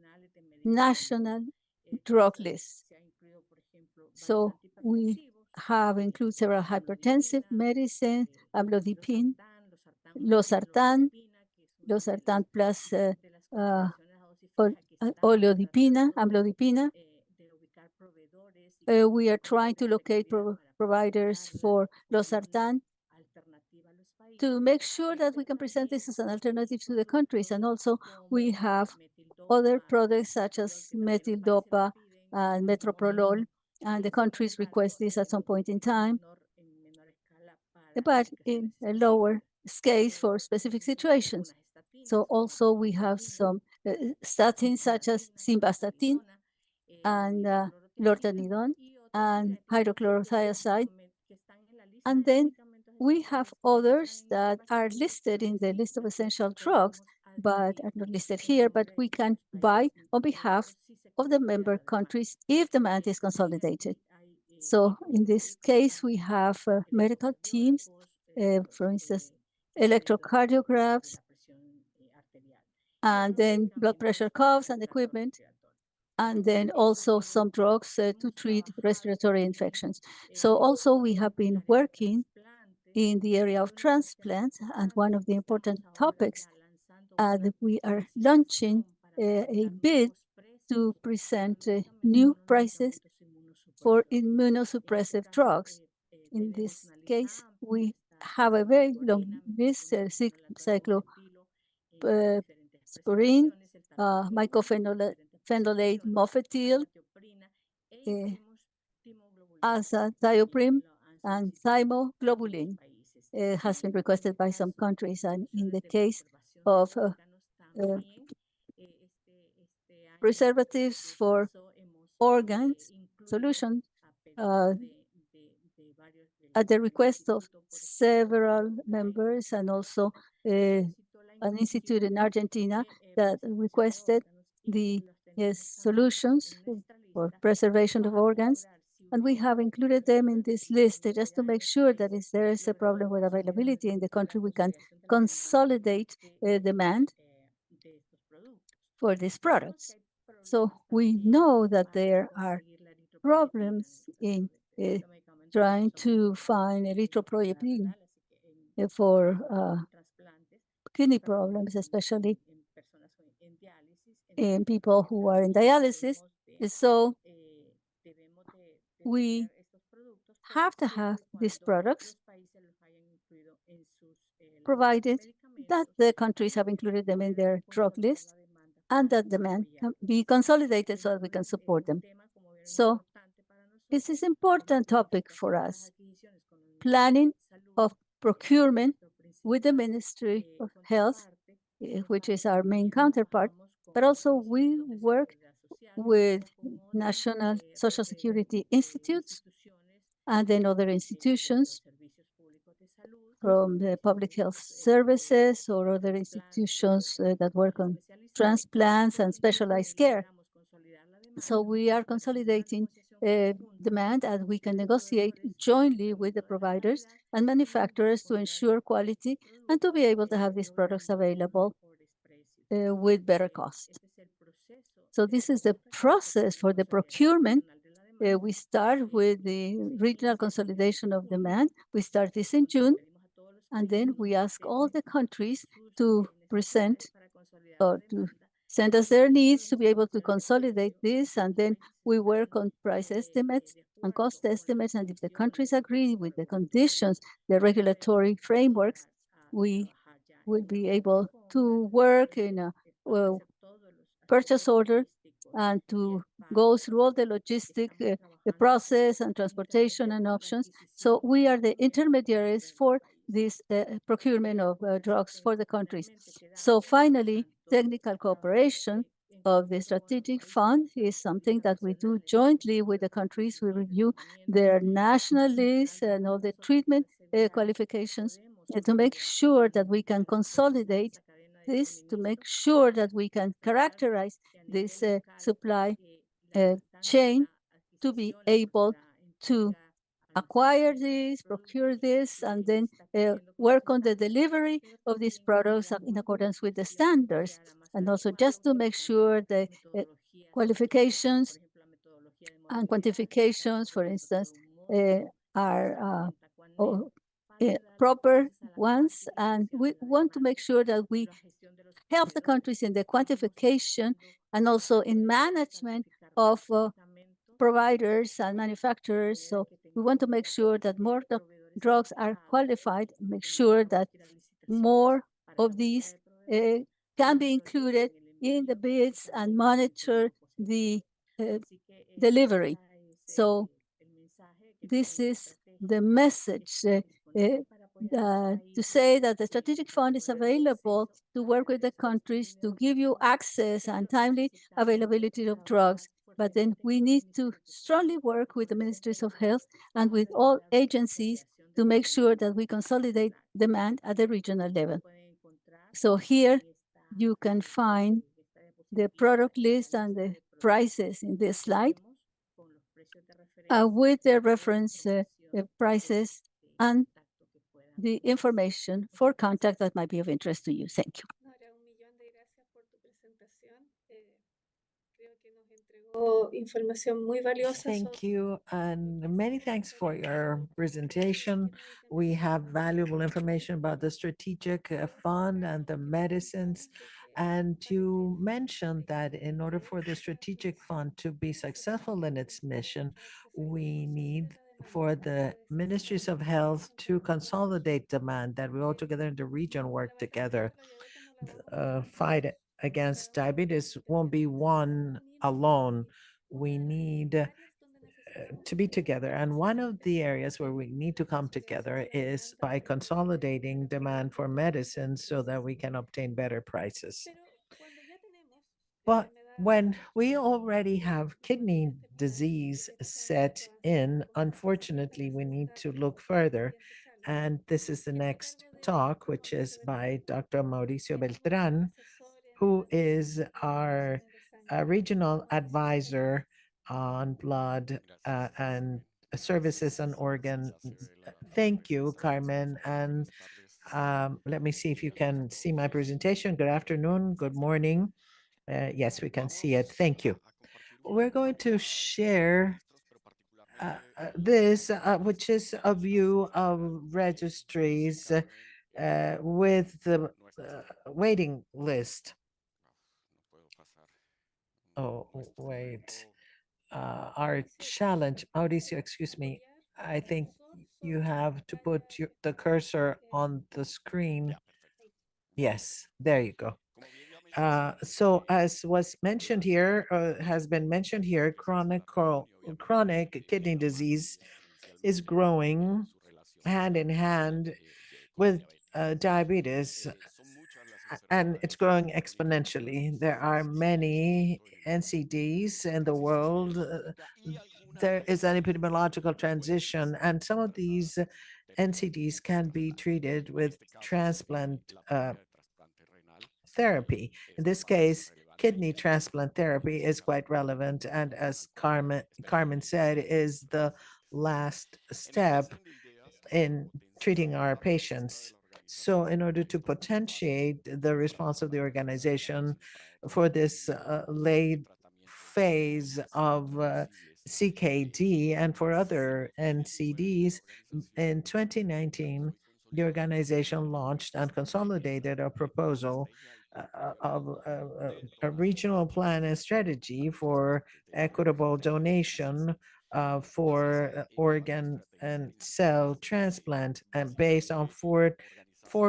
national drug list. So we have included several hypertensive medicines, amlodipine, losartan, losartan plus oleodipina, amlodipina. We are trying to locate providers for losartan to make sure that we can present this as an alternative to the countries. And also we have other products such as metildopa and metoprolol, and the countries request this at some point in time, but in a lower scale for specific situations. So also we have some statins such as simvastatin and lortanidone and hydrochlorothiazide. And then we have others that are listed in the list of essential drugs, but are not listed here, but we can buy on behalf of the member countries if demand is consolidated. So in this case, we have medical teams, for instance, electrocardiographs, and then blood pressure cuffs and equipment, and then also some drugs to treat respiratory infections. So also we have been working in the area of transplants, and one of the important topics that we are launching a bid to present new prices for immunosuppressive drugs. In this case, we have a very long list, cyclosporine, mycophenolate mofetil, azathioprine, and thymoglobulin. Has been requested by some countries, and in the case of preservatives for organs solution, at the request of several members and also an institute in Argentina that requested the solutions for preservation of organs. And we have included them in this list just to make sure that if there is a problem with availability in the country, we can consolidate demand for these products. So we know that there are problems in trying to find erythropoietin for kidney problems, especially in people who are in dialysis. So we have to have these products provided that the countries have included them in their drug list and that demand can be consolidated so that we can support them. So this is an important topic for us. Planning of procurement with the Ministry of Health, which is our main counterpart, but also we work with national social security institutes and then other institutions from the public health services or other institutions that work on transplants and specialized care. So we are consolidating demand, and we can negotiate jointly with the providers and manufacturers to ensure quality and to be able to have these products available with better cost. So this is the process for the procurement. We start with the regional consolidation of demand. We start this in June, and then we ask all the countries to present or to send us their needs to be able to consolidate this, and then we work on price estimates and cost estimates, and if the countries agree with the conditions, the regulatory frameworks, we will be able to work in a purchase order and to go through all the logistic the process and transportation and options. So we are the intermediaries for this procurement of drugs for the countries. So finally, technical cooperation of the strategic fund is something that we do jointly with the countries. We review their national lists and all the treatment qualifications to make sure that we can consolidate this to make sure that we can characterize this supply chain to be able to acquire this, procure this, and then work on the delivery of these products in accordance with the standards. And also just to make sure the qualifications and quantifications, for instance, are proper ones. And we want to make sure that we help the countries in the quantification and also in management of providers and manufacturers. So we want to make sure that more drugs are qualified, make sure that more of these can be included in the bids and monitor the delivery. So this is the message to say that the strategic fund is available to work with the countries to give you access and timely availability of drugs. But then we need to strongly work with the ministries of health and with all agencies to make sure that we consolidate demand at the regional level. So here you can find the product list and the prices in this slide with the reference prices and the information for contact that might be of interest to you. Thank you. Nora, un millón de gracias por tu presentación. Creo que nos entregó información muy valiosa. Thank you, and many thanks for your presentation. We have valuable information about the strategic fund and the medicines. And you mentioned that in order for the strategic fund to be successful in its mission, we need for the ministries of health to consolidate demand, that we all together in the region work together. Fight against diabetes won't be won alone. We need to be together. And one of the areas where we need to come together is by consolidating demand for medicines so that we can obtain better prices. But when we already have kidney disease set in, unfortunately, we need to look further. And this is the next talk, which is by Dr. Mauricio Beltran, who is our regional advisor on blood and services and organ. Thank you, Carmen. And let me see if you can see my presentation. Good afternoon, good morning. Yes, we can see it. Thank you. We're going to share this, which is a view of registries with the waiting list. Oh, wait. Our challenge, Mauricio, excuse me. I think you have to put the cursor on the screen. Yes, there you go. So as was mentioned here, has been mentioned here, chronic kidney disease is growing hand in hand with diabetes, and it's growing exponentially. There are many NCDs in the world. There is an epidemiological transition, and some of these NCDs can be treated with transplant therapy. In this case, kidney transplant therapy is quite relevant, and as Carmen said, is the last step in treating our patients. So in order to potentiate the response of the organization for this late phase of CKD and for other NCDs, in 2019, the organization launched and consolidated a proposal of a regional plan and strategy for equitable donation for organ and cell transplant, and based on four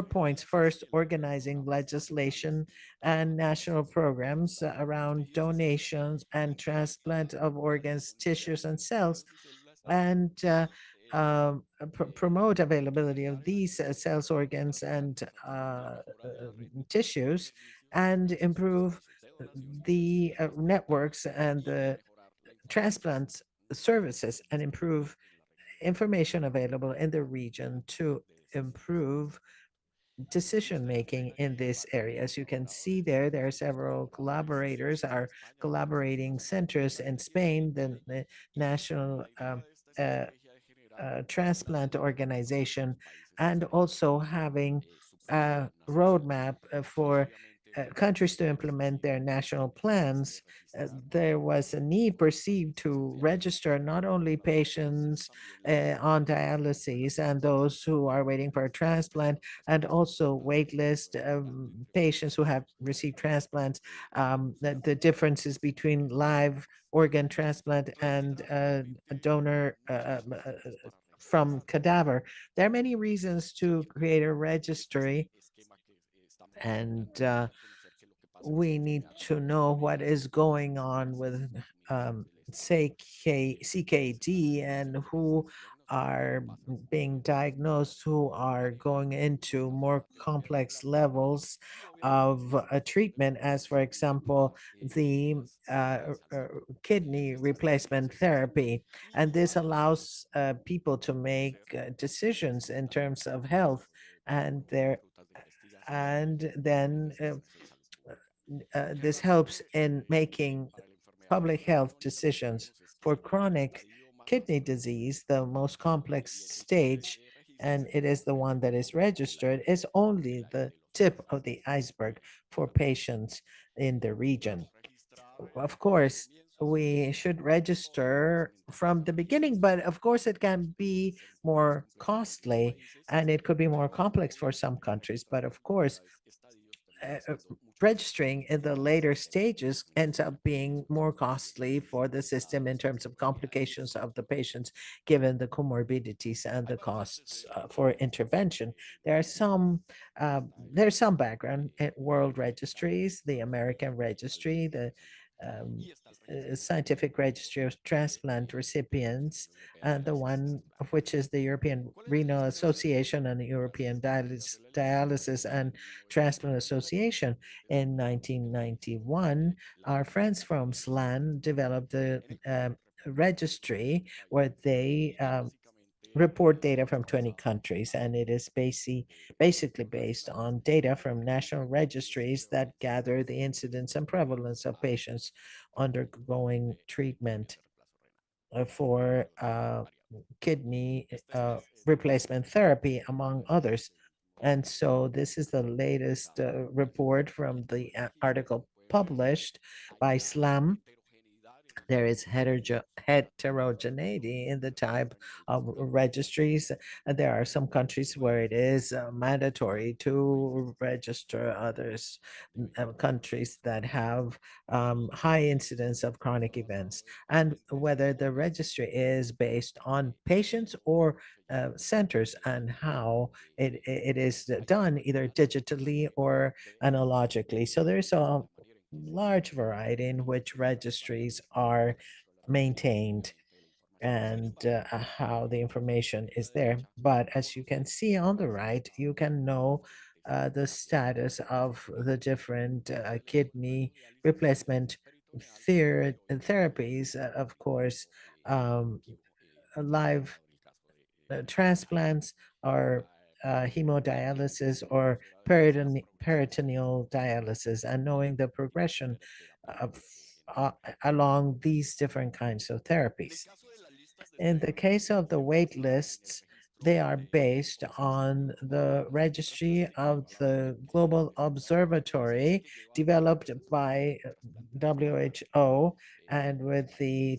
points. First, organizing legislation and national programs around donations and transplant of organs, tissues, and cells, and promote availability of these cells, organs, and tissues, and improve the networks and the transplant services, and improve information available in the region to improve decision making in this area. As you can see there, there are several collaborators, our collaborating centers in Spain, the National uh, Transplant Organization, and also having a roadmap for countries to implement their national plans. There was a need perceived to register not only patients on dialysis and those who are waiting for a transplant, and also waitlist patients who have received transplants, the differences between live organ transplant and donor from cadaver. There are many reasons to create a registry, and we need to know what is going on with say CKD and who are being diagnosed, who are going into more complex levels of treatment, as for example, the kidney replacement therapy. And this allows people to make decisions in terms of health and their and then this helps in making public health decisions. For chronic kidney disease, the most complex stage, and it is the one that is registered, is only the tip of the iceberg for patients in the region. Of course, we should register from the beginning, but of course, it can be more costly and it could be more complex for some countries. But of course, registering in the later stages ends up being more costly for the system in terms of complications of the patients, given the comorbidities and the costs for intervention. There are some there's some background at world registries, the American registry, the um, scientific registry of transplant recipients, and the one of which is the European Renal Association and the European Dialysis and Transplant Association. In 1991, our friends from SLAN developed a registry where they report data from 20 countries, and it is basically based on data from national registries that gather the incidence and prevalence of patients undergoing treatment for kidney replacement therapy, among others. And so this is the latest report from the article published by SLAM. There is heterogeneity in the type of registries. There are some countries where it is mandatory to register, others countries that have high incidence of chronic events, and whether the registry is based on patients or centers, and how it is done either digitally or analogically. So there's a large variety in which registries are maintained, and how the information is there. But as you can see on the right, you can know the status of the different kidney replacement therapies. Of course, live transplants or hemodialysis or peritoneal dialysis, and knowing the progression of uh, along these different kinds of therapies. In the case of the wait lists, they are based on the registry of the Global Observatory developed by WHO, and with the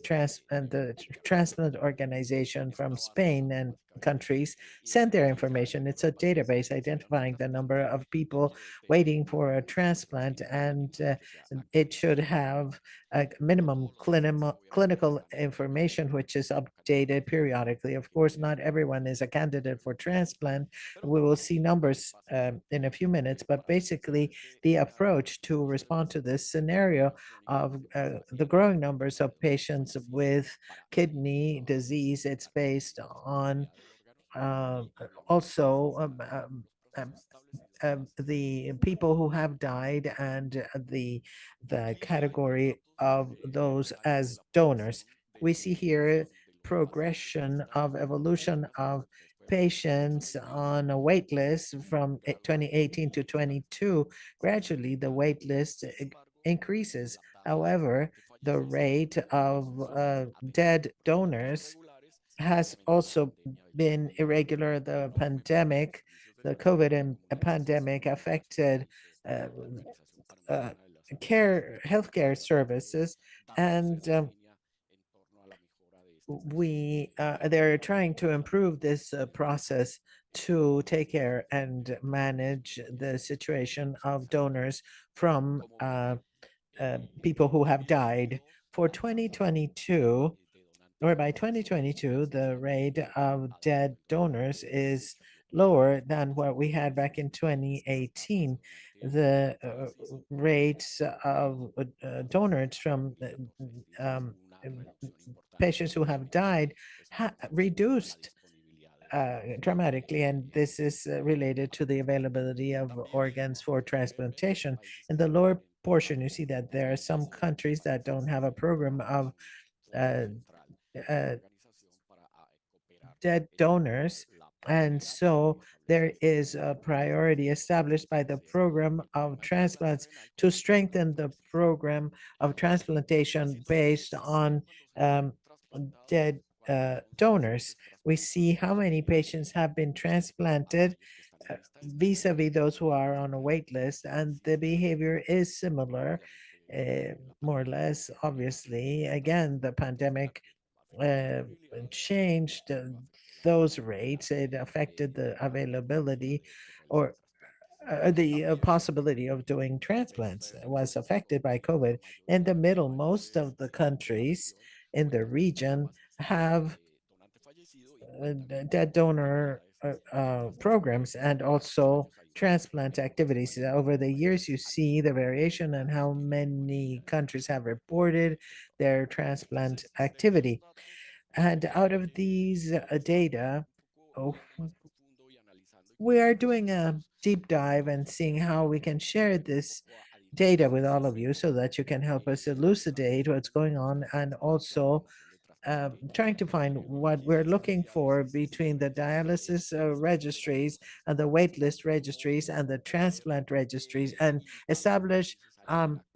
transplant organization from Spain and countries sent their information. It's a database identifying the number of people waiting for a transplant, and it should have a minimum clinical information, which is updated periodically. Of course, not everyone is a candidate for transplant. We will see numbers in a few minutes, but basically, the approach to respond to this scenario of the growing numbers of patients with kidney disease, it's based on uh, also the people who have died, and the category of those as donors. We see here progression of evolution of patients on a wait list from 2018 to 22, gradually the wait list increases. However, the rate of dead donors has also been irregular. The pandemic, the COVID pandemic affected uh, uh, healthcare services, and they're trying to improve this process to take care and manage the situation of donors from people who have died. For 2022, or by 2022, the rate of dead donors is lower than what we had back in 2018. The rates of donors from patients who have died reduced dramatically, and this is related to the availability of organs for transplantation. In the lower portion, you see that there are some countries that don't have a program of uh, uh, dead donors. And so there is a priority established by the program of transplants to strengthen the program of transplantation based on dead donors. We see how many patients have been transplanted vis-a-vis those who are on a wait list, and the behavior is similar, more or less. Obviously, again, the pandemic uh, changed those rates. It affected the availability or the possibility of doing transplants was affected by COVID. In the middle, most of the countries in the region have dead donor programs and also transplant activities. Over the years, you see the variation and how many countries have reported their transplant activity. And out of these data, oh, we are doing a deep dive and seeing how we can share this data with all of you so that you can help us elucidate what's going on, and also trying to find what we're looking for between the dialysis registries and the waitlist registries and the transplant registries, and establish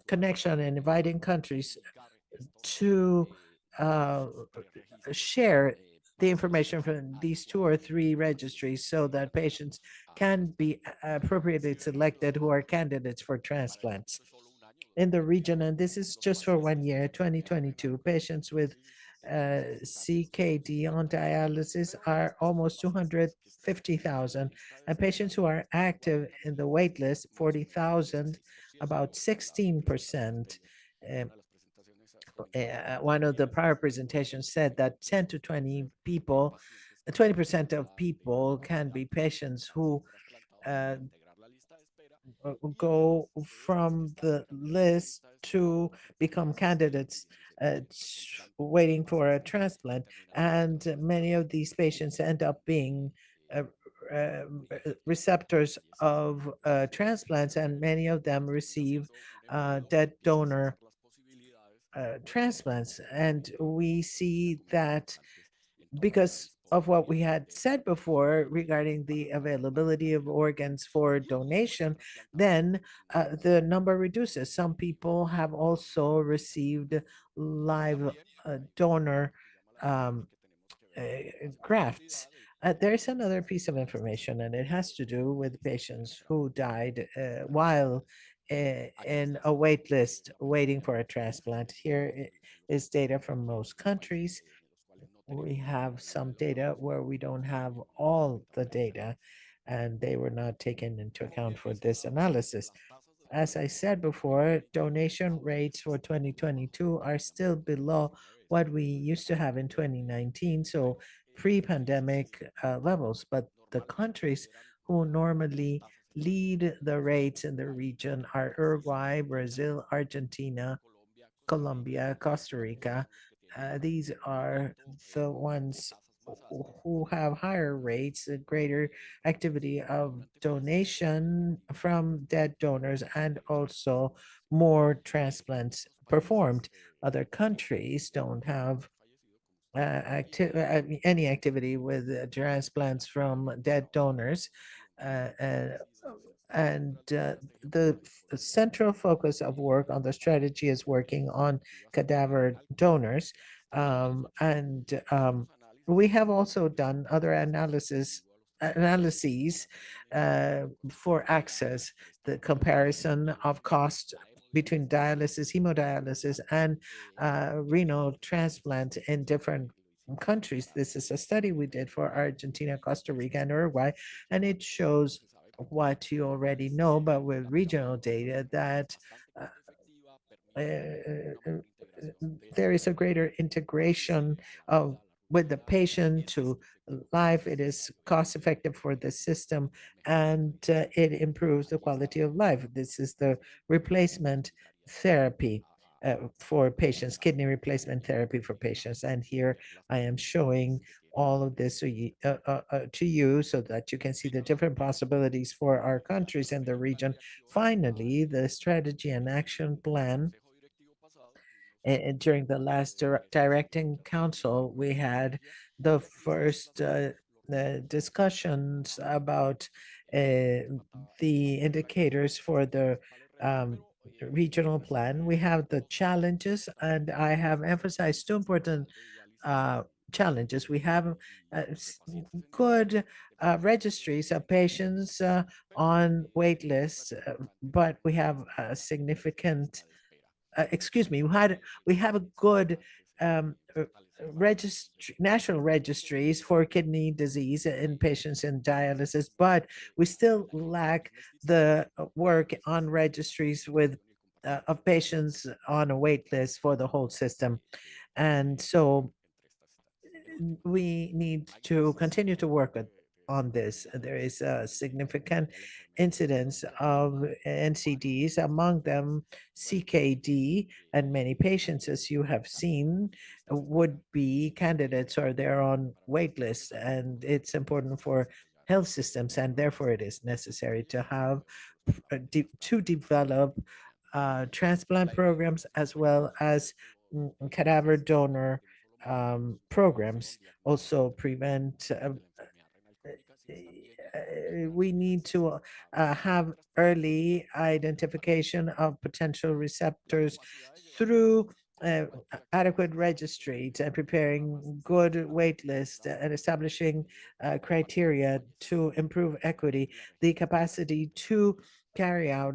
connection and inviting countries to share the information from these two or three registries so that patients can be appropriately selected who are candidates for transplants in the region. And this is just for 1 year, 2022. Patients with CKD on dialysis are almost 250,000, and patients who are active in the wait list, 40,000, about 16%. One of the prior presentations said that 10 to 20 people, 20% of people can be patients who uh, go from the list to become candidates waiting for a transplant. And many of these patients end up being uh, receptors of transplants, and many of them receive dead donor transplants. And we see that because of what we had said before regarding the availability of organs for donation, then the number reduces. Some people have also received live donor um, grafts. There's another piece of information, and it has to do with patients who died while in a wait list waiting for a transplant. Here is data from most countries. We have some data where we don't have all the data, and they were not taken into account for this analysis. As I said before, donation rates for 2022 are still below what we used to have in 2019, so pre-pandemic levels. But the countries who normally lead the rates in the region are Uruguay, Brazil, Argentina, Colombia, Costa Rica. These are the ones who have higher rates, a greater activity of donation from dead donors, and also more transplants performed. Other countries don't have any activity with transplants from dead donors. And the central focus of work on the strategy is working on cadaver donors. And we have also done other analyses for access, the comparison of cost between dialysis, hemodialysis, and renal transplant in different countries. This is a study we did for Argentina, Costa Rica, and Uruguay, and it shows what you already know, but with regional data that uh, there is a greater integration of with the patient to life. It is cost effective for the system, and it improves the quality of life. This is the replacement therapy for patients, kidney replacement therapy for patients. And here I am showing all of this to you so that you can see the different possibilities for our countries in the region. Finally, the strategy and action plan during the last directing council, we had the first discussions about the indicators for the regional plan. We have the challenges, and I have emphasized two important uh, challenges. We have good registries of patients on wait lists, but we have a significant excuse me, we have a good registry, national registries for kidney disease in patients in dialysis, but we still lack the work on registries with of patients on a wait list for the whole system. And so we need to continue to work on this. There is a significant incidence of NCDs, among them CKD, and many patients, as you have seen, would be candidates or they're on wait lists. And it's important for health systems, and therefore it is necessary to have to develop transplant programs as well as cadaver donor programs. Also prevent we need to have early identification of potential receptors through adequate registries and preparing good wait lists and establishing criteria to improve equity, the capacity to carry out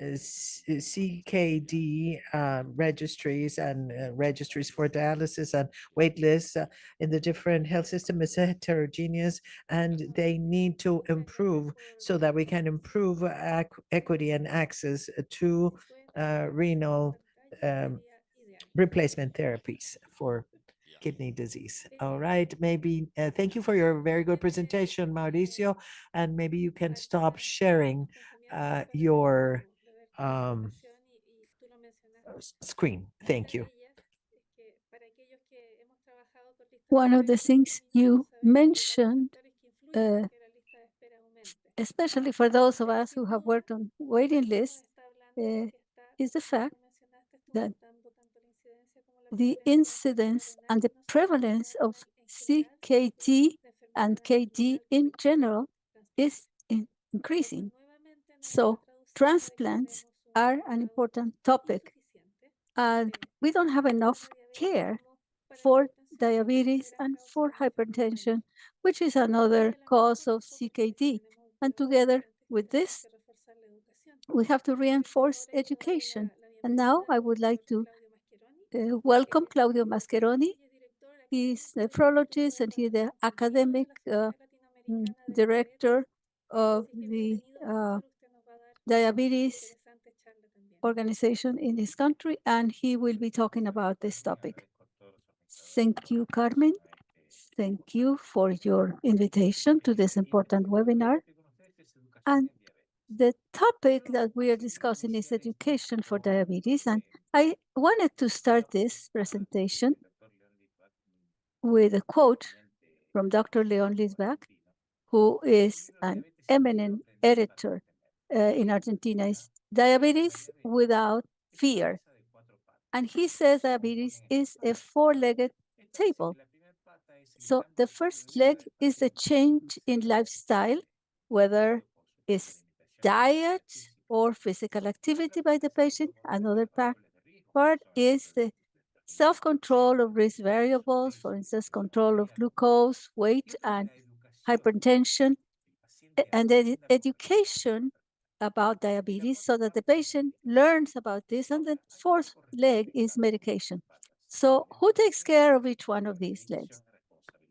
CKD registries and registries for dialysis and wait lists in the different health system is heterogeneous, and they need to improve so that we can improve equity and access to renal replacement therapies for kidney disease. All right, maybe thank you for your very good presentation, Mauricio, and maybe you can stop sharing your screen. Thank you. One of the things you mentioned, especially for those of us who have worked on waiting lists, is the fact that the incidence and the prevalence of CKD and KD in general is increasing. So transplants are an important topic, and we don't have enough care for diabetes and for hypertension, which is another cause of CKD. And together with this, we have to reinforce education. And now I would like to welcome Claudio Mascheroni. He's a nephrologist and he's the academic director of the diabetes organization in this country, and he will be talking about this topic. Thank you, Carmen. Thank you for your invitation to this important webinar. And the topic that we are discussing is education for diabetes. And I wanted to start this presentation with a quote from Dr. Leon Liesbach, who is an eminent editor in Argentina. Is diabetes without fear. And he says diabetes is a four-legged table. So the first leg is the change in lifestyle, whether it's diet or physical activity by the patient. Another part is the self-control of risk variables, for instance, control of glucose, weight, and hypertension, and then education about diabetes so that the patient learns about this. And the fourth leg is medication. So who takes care of each one of these legs?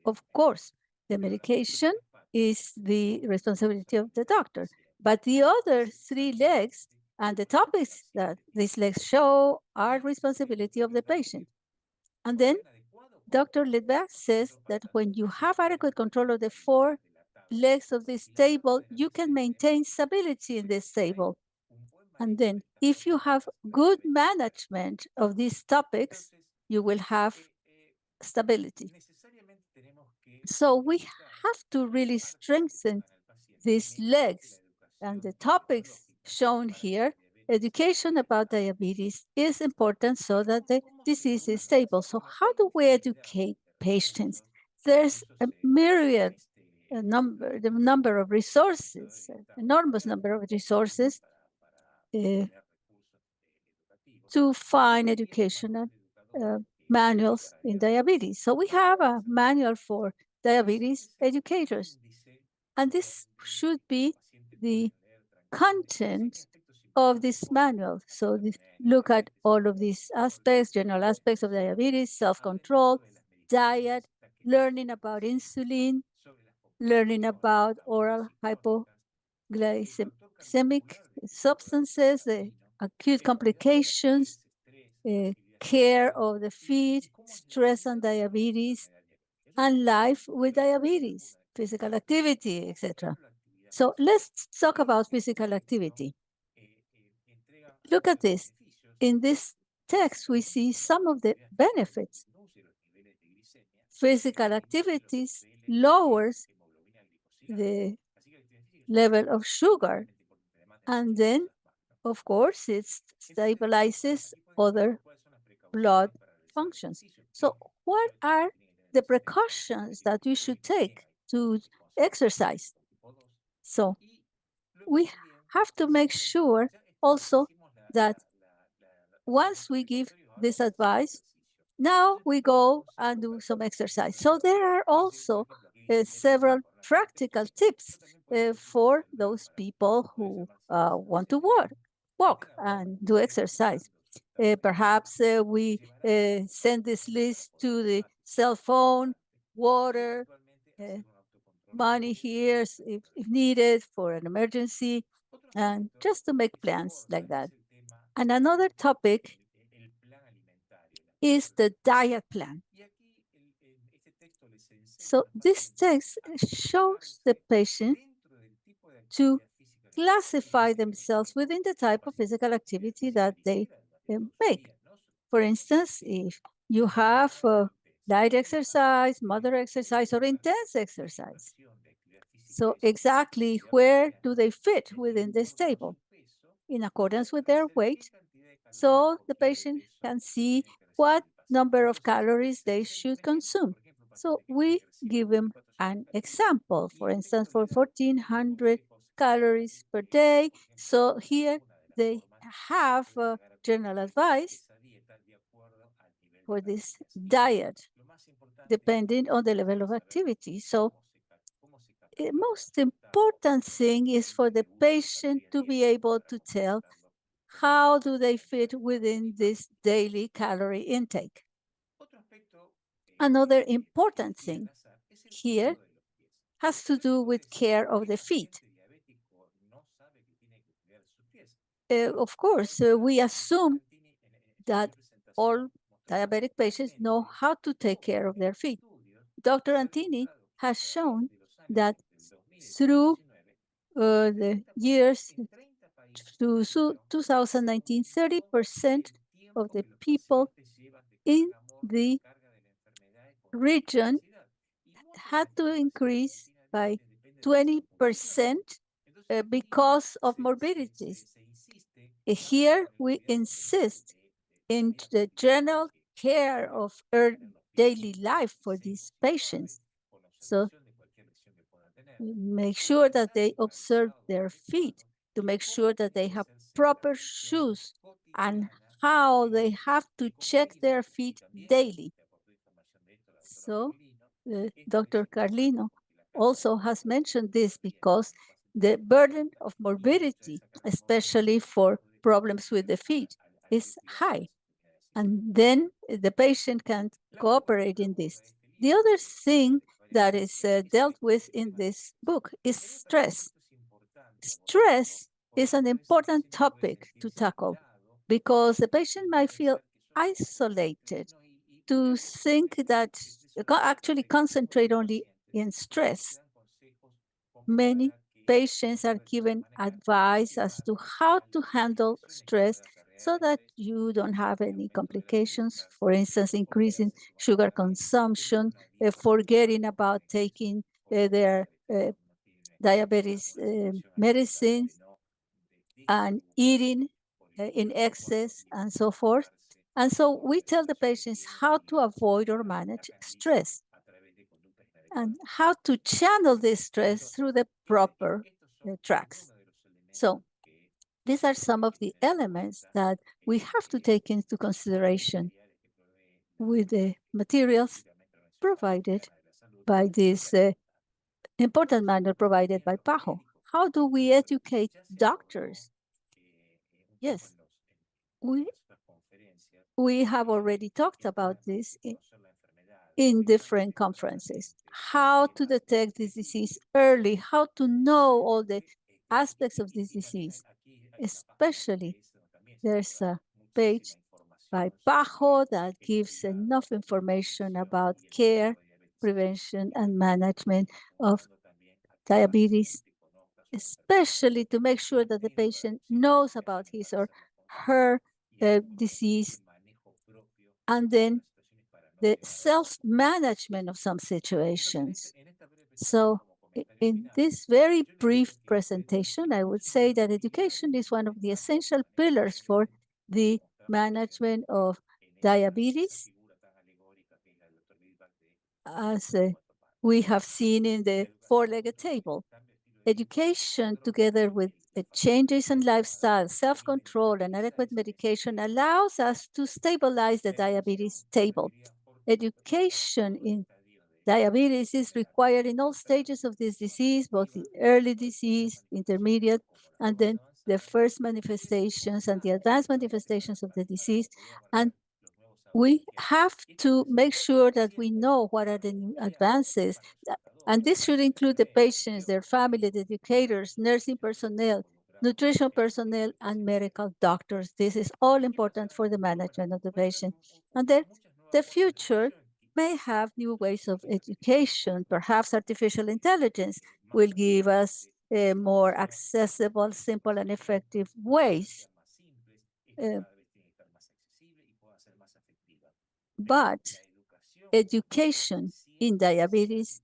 Of course, the medication is the responsibility of the doctor, but the other three legs and the topics that these legs show are responsibility of the patient. And then Dr. Lidberg says that when you have adequate control of the four legs of this table, you can maintain stability in this table. And then if you have good management of these topics, you will have stability. So we have to really strengthen these legs, and the topics shown here. Education about diabetes is important so that the disease is stable. So how do we educate patients? There's a myriad the number of resources, enormous number of resources to find educational manuals in diabetes. So we have a manual for diabetes educators, and this should be the content of this manual. So look at all of these aspects, general aspects of diabetes, self-control, diet, learning about insulin, learning about oral hypoglycemic substances, the acute complications, care of the feet, stress and diabetes, and life with diabetes, physical activity, etc. So let's talk about physical activity. Look at this. In this text, we see some of the benefits. Physical activities lowers the level of sugar, and then, of course, it stabilizes other blood functions. So what are the precautions that we should take to exercise? So we have to make sure also that once we give this advice, now we go and do some exercise. So there are also several practical tips for those people who want to walk and do exercise. Perhaps we send this list to the cell phone, water, money here if needed for an emergency, and just to make plans like that. And another topic is the diet plan. So this text shows the patient to classify themselves within the type of physical activity that they make. For instance, if you have light exercise, moderate exercise, or intense exercise. So exactly where do they fit within this table? In accordance with their weight, so the patient can see what number of calories they should consume. So we give them an example, for instance, for 1,400 calories per day. So here they have general advice for this diet, depending on the level of activity. So the most important thing is for the patient to be able to tell how do they fit within this daily calorie intake. Another important thing here has to do with care of the feet. Of course, we assume that all diabetic patients know how to take care of their feet. Dr. Antini has shown that through the years to 2019, 30% of the people in the region had to increase by 20% because of morbidities. Here we insist in the general care of daily life for these patients. So make sure that they observe their feet, to make sure that they have proper shoes, and how they have to check their feet daily. So Dr. Carlino also has mentioned this because the burden of morbidity, especially for problems with the feet, is high. And then the patient can cooperate in this. The other thing that is dealt with in this book is stress. Stress is an important topic to tackle because the patient might feel isolated, to think that actually concentrate only in stress. Many patients are given advice as to how to handle stress so that you don't have any complications. For instance, increasing sugar consumption, forgetting about taking their diabetes medicines, and eating in excess, and so forth. And so we tell the patients how to avoid or manage stress and how to channel this stress through the proper tracks. So these are some of the elements that we have to take into consideration with the materials provided by this important manual provided by PAHO. How do we educate doctors? Yes, we have already talked about this in different conferences. How to detect this disease early, how to know all the aspects of this disease. Especially, there's a page by PAHO that gives enough information about care, prevention, and management of diabetes, especially to make sure that the patient knows about his or her disease, and then the self-management of some situations. So in this very brief presentation, I would say that education is one of the essential pillars for the management of diabetes, as we have seen in the four-legged table. Education, together with changes in lifestyle, self-control, and adequate medication, allows us to stabilize the diabetes table. Education in diabetes is required in all stages of this disease, both the early disease, intermediate, and then the first manifestations and the advanced manifestations of the disease. And we have to make sure that we know what are the new advances. And this should include the patients, their family, the educators, nursing personnel, nutrition personnel, and medical doctors. This is all important for the management of the patient. And then the future may have new ways of education. Perhaps artificial intelligence will give us more accessible, simple, and effective ways. But education in diabetes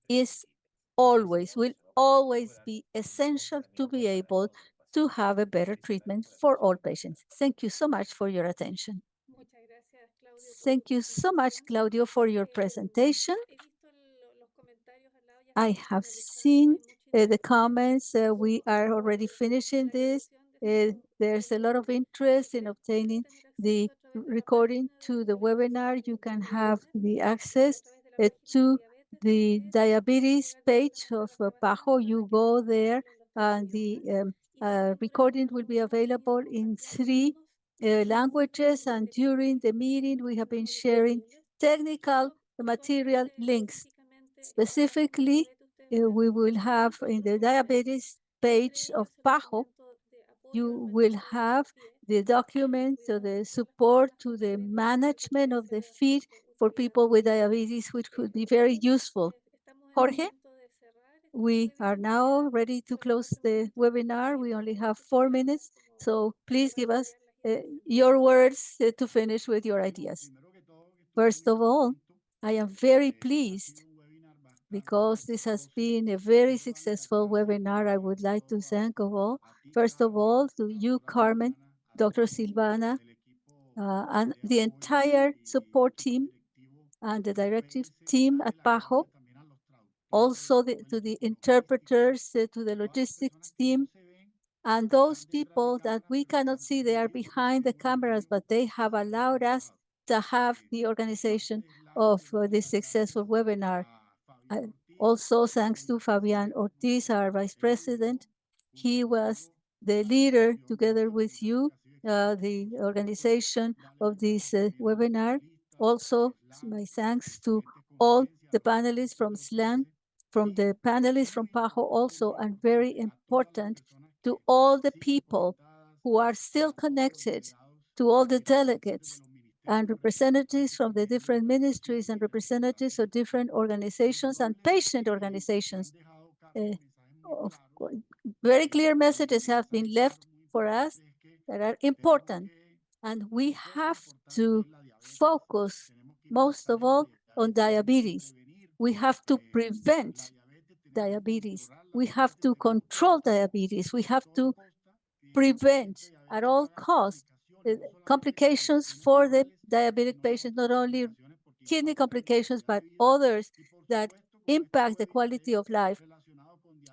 will always be essential to be able to have a better treatment for all patients. Thank you so much for your attention. Thank you so much, Claudio, for your presentation. I have seen the comments. We are already finishing this. There's a lot of interest in obtaining the recording to the webinar. You can have the access to the diabetes page of PAHO. You go there, and the recording will be available in 3 languages. And during the meeting, we have been sharing technical material links. Specifically, we will have in the diabetes page of PAHO, you will have the documents or the support to the management of the feed for people with diabetes, which could be very useful. Jorge, we are now ready to close the webinar. We only have 4 minutes, so please give us your words to finish with your ideas. First of all, I am very pleased because this has been a very successful webinar. I would like to thank first of all, to you, Carmen, Dr. Silvana, and the entire support team and the directive team at PAHO, also to the interpreters, to the logistics team, and those people that we cannot see, they are behind the cameras, but they have allowed us to have the organization of this successful webinar. Also, thanks to Fabian Ortiz, our vice president. He was the leader, together with you, the organization of this webinar. Also, my thanks to all the panelists from SLAN, from the panelists from PAHO also, and very important, to all the people who are still connected, to all the delegates and representatives from the different ministries and representatives of different organizations and patient organizations. Very clear messages have been left for us that are important, and we have to focus most of all on diabetes. We have to prevent diabetes. We have to control diabetes. We have to prevent at all costs complications for the diabetic patient, not only kidney complications, but others that impact the quality of life.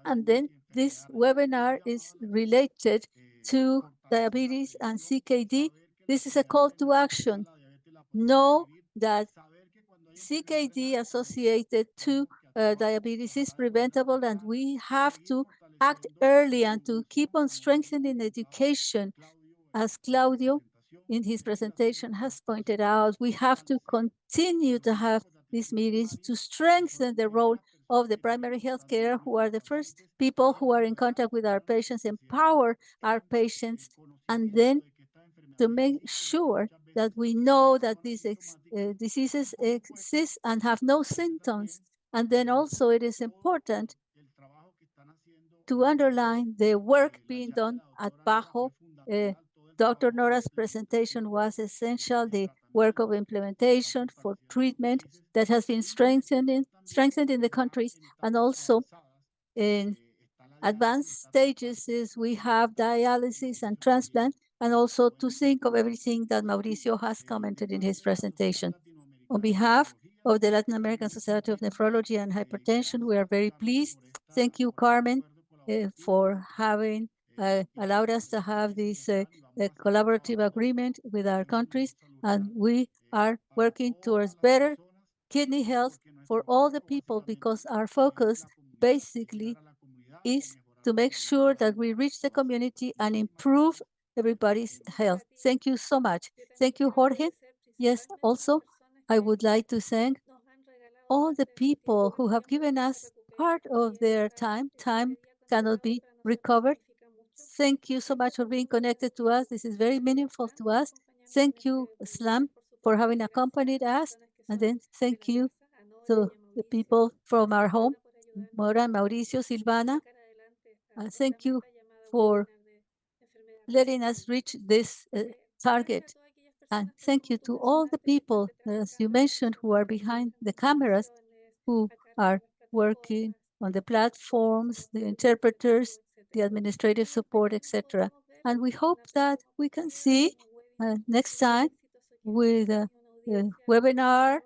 And then this webinar is related to diabetes and CKD. This is a call to action. Know that CKD associated to diabetes is preventable, and we have to act early and to keep on strengthening education. As Claudio in his presentation has pointed out, we have to continue to have these meetings to strengthen the role of the primary health care, who are the first people who are in contact with our patients, empower our patients, and then to make sure that we know that these diseases exist and have no symptoms. And then also it is important to underline the work being done at PAHO. Dr. Nora's presentation was essential, the work of implementation for treatment that has been strengthened in the countries, and also in advanced stages is we have dialysis and transplant, and also to think of everything that Mauricio has commented in his presentation. On behalf of the Latin American Society of Nephrology and Hypertension, we are very pleased. Thank you, Carmen, for having allowed us to have this collaborative agreement with our countries, and we are working towards better kidney health for all the people, because our focus basically is to make sure that we reach the community and improve everybody's health. Thank you so much. Thank you, Jorge. Yes, also, I would like to thank all the people who have given us part of their time. Time cannot be recovered. Thank you so much for being connected to us. This is very meaningful to us. Thank you, SLAM, for having accompanied us. And then thank you to the people from our home, Mora, Mauricio, Silvana. Thank you for letting us reach this target. And thank you to all the people, as you mentioned, who are behind the cameras, who are working on the platforms, the interpreters, the administrative support, etc. And we hope that we can see next time with a webinar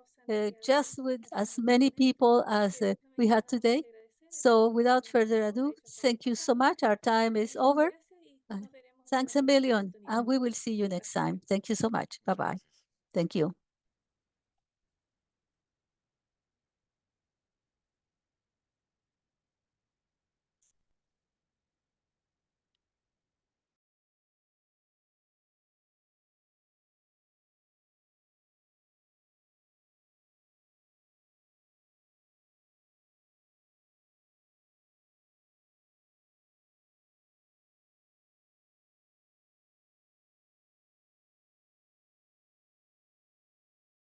just with as many people as we had today. So without further ado, thank you so much. Our time is over. Thanks a million, and we will see you next time. Thank you so much. Bye-bye. Thank you.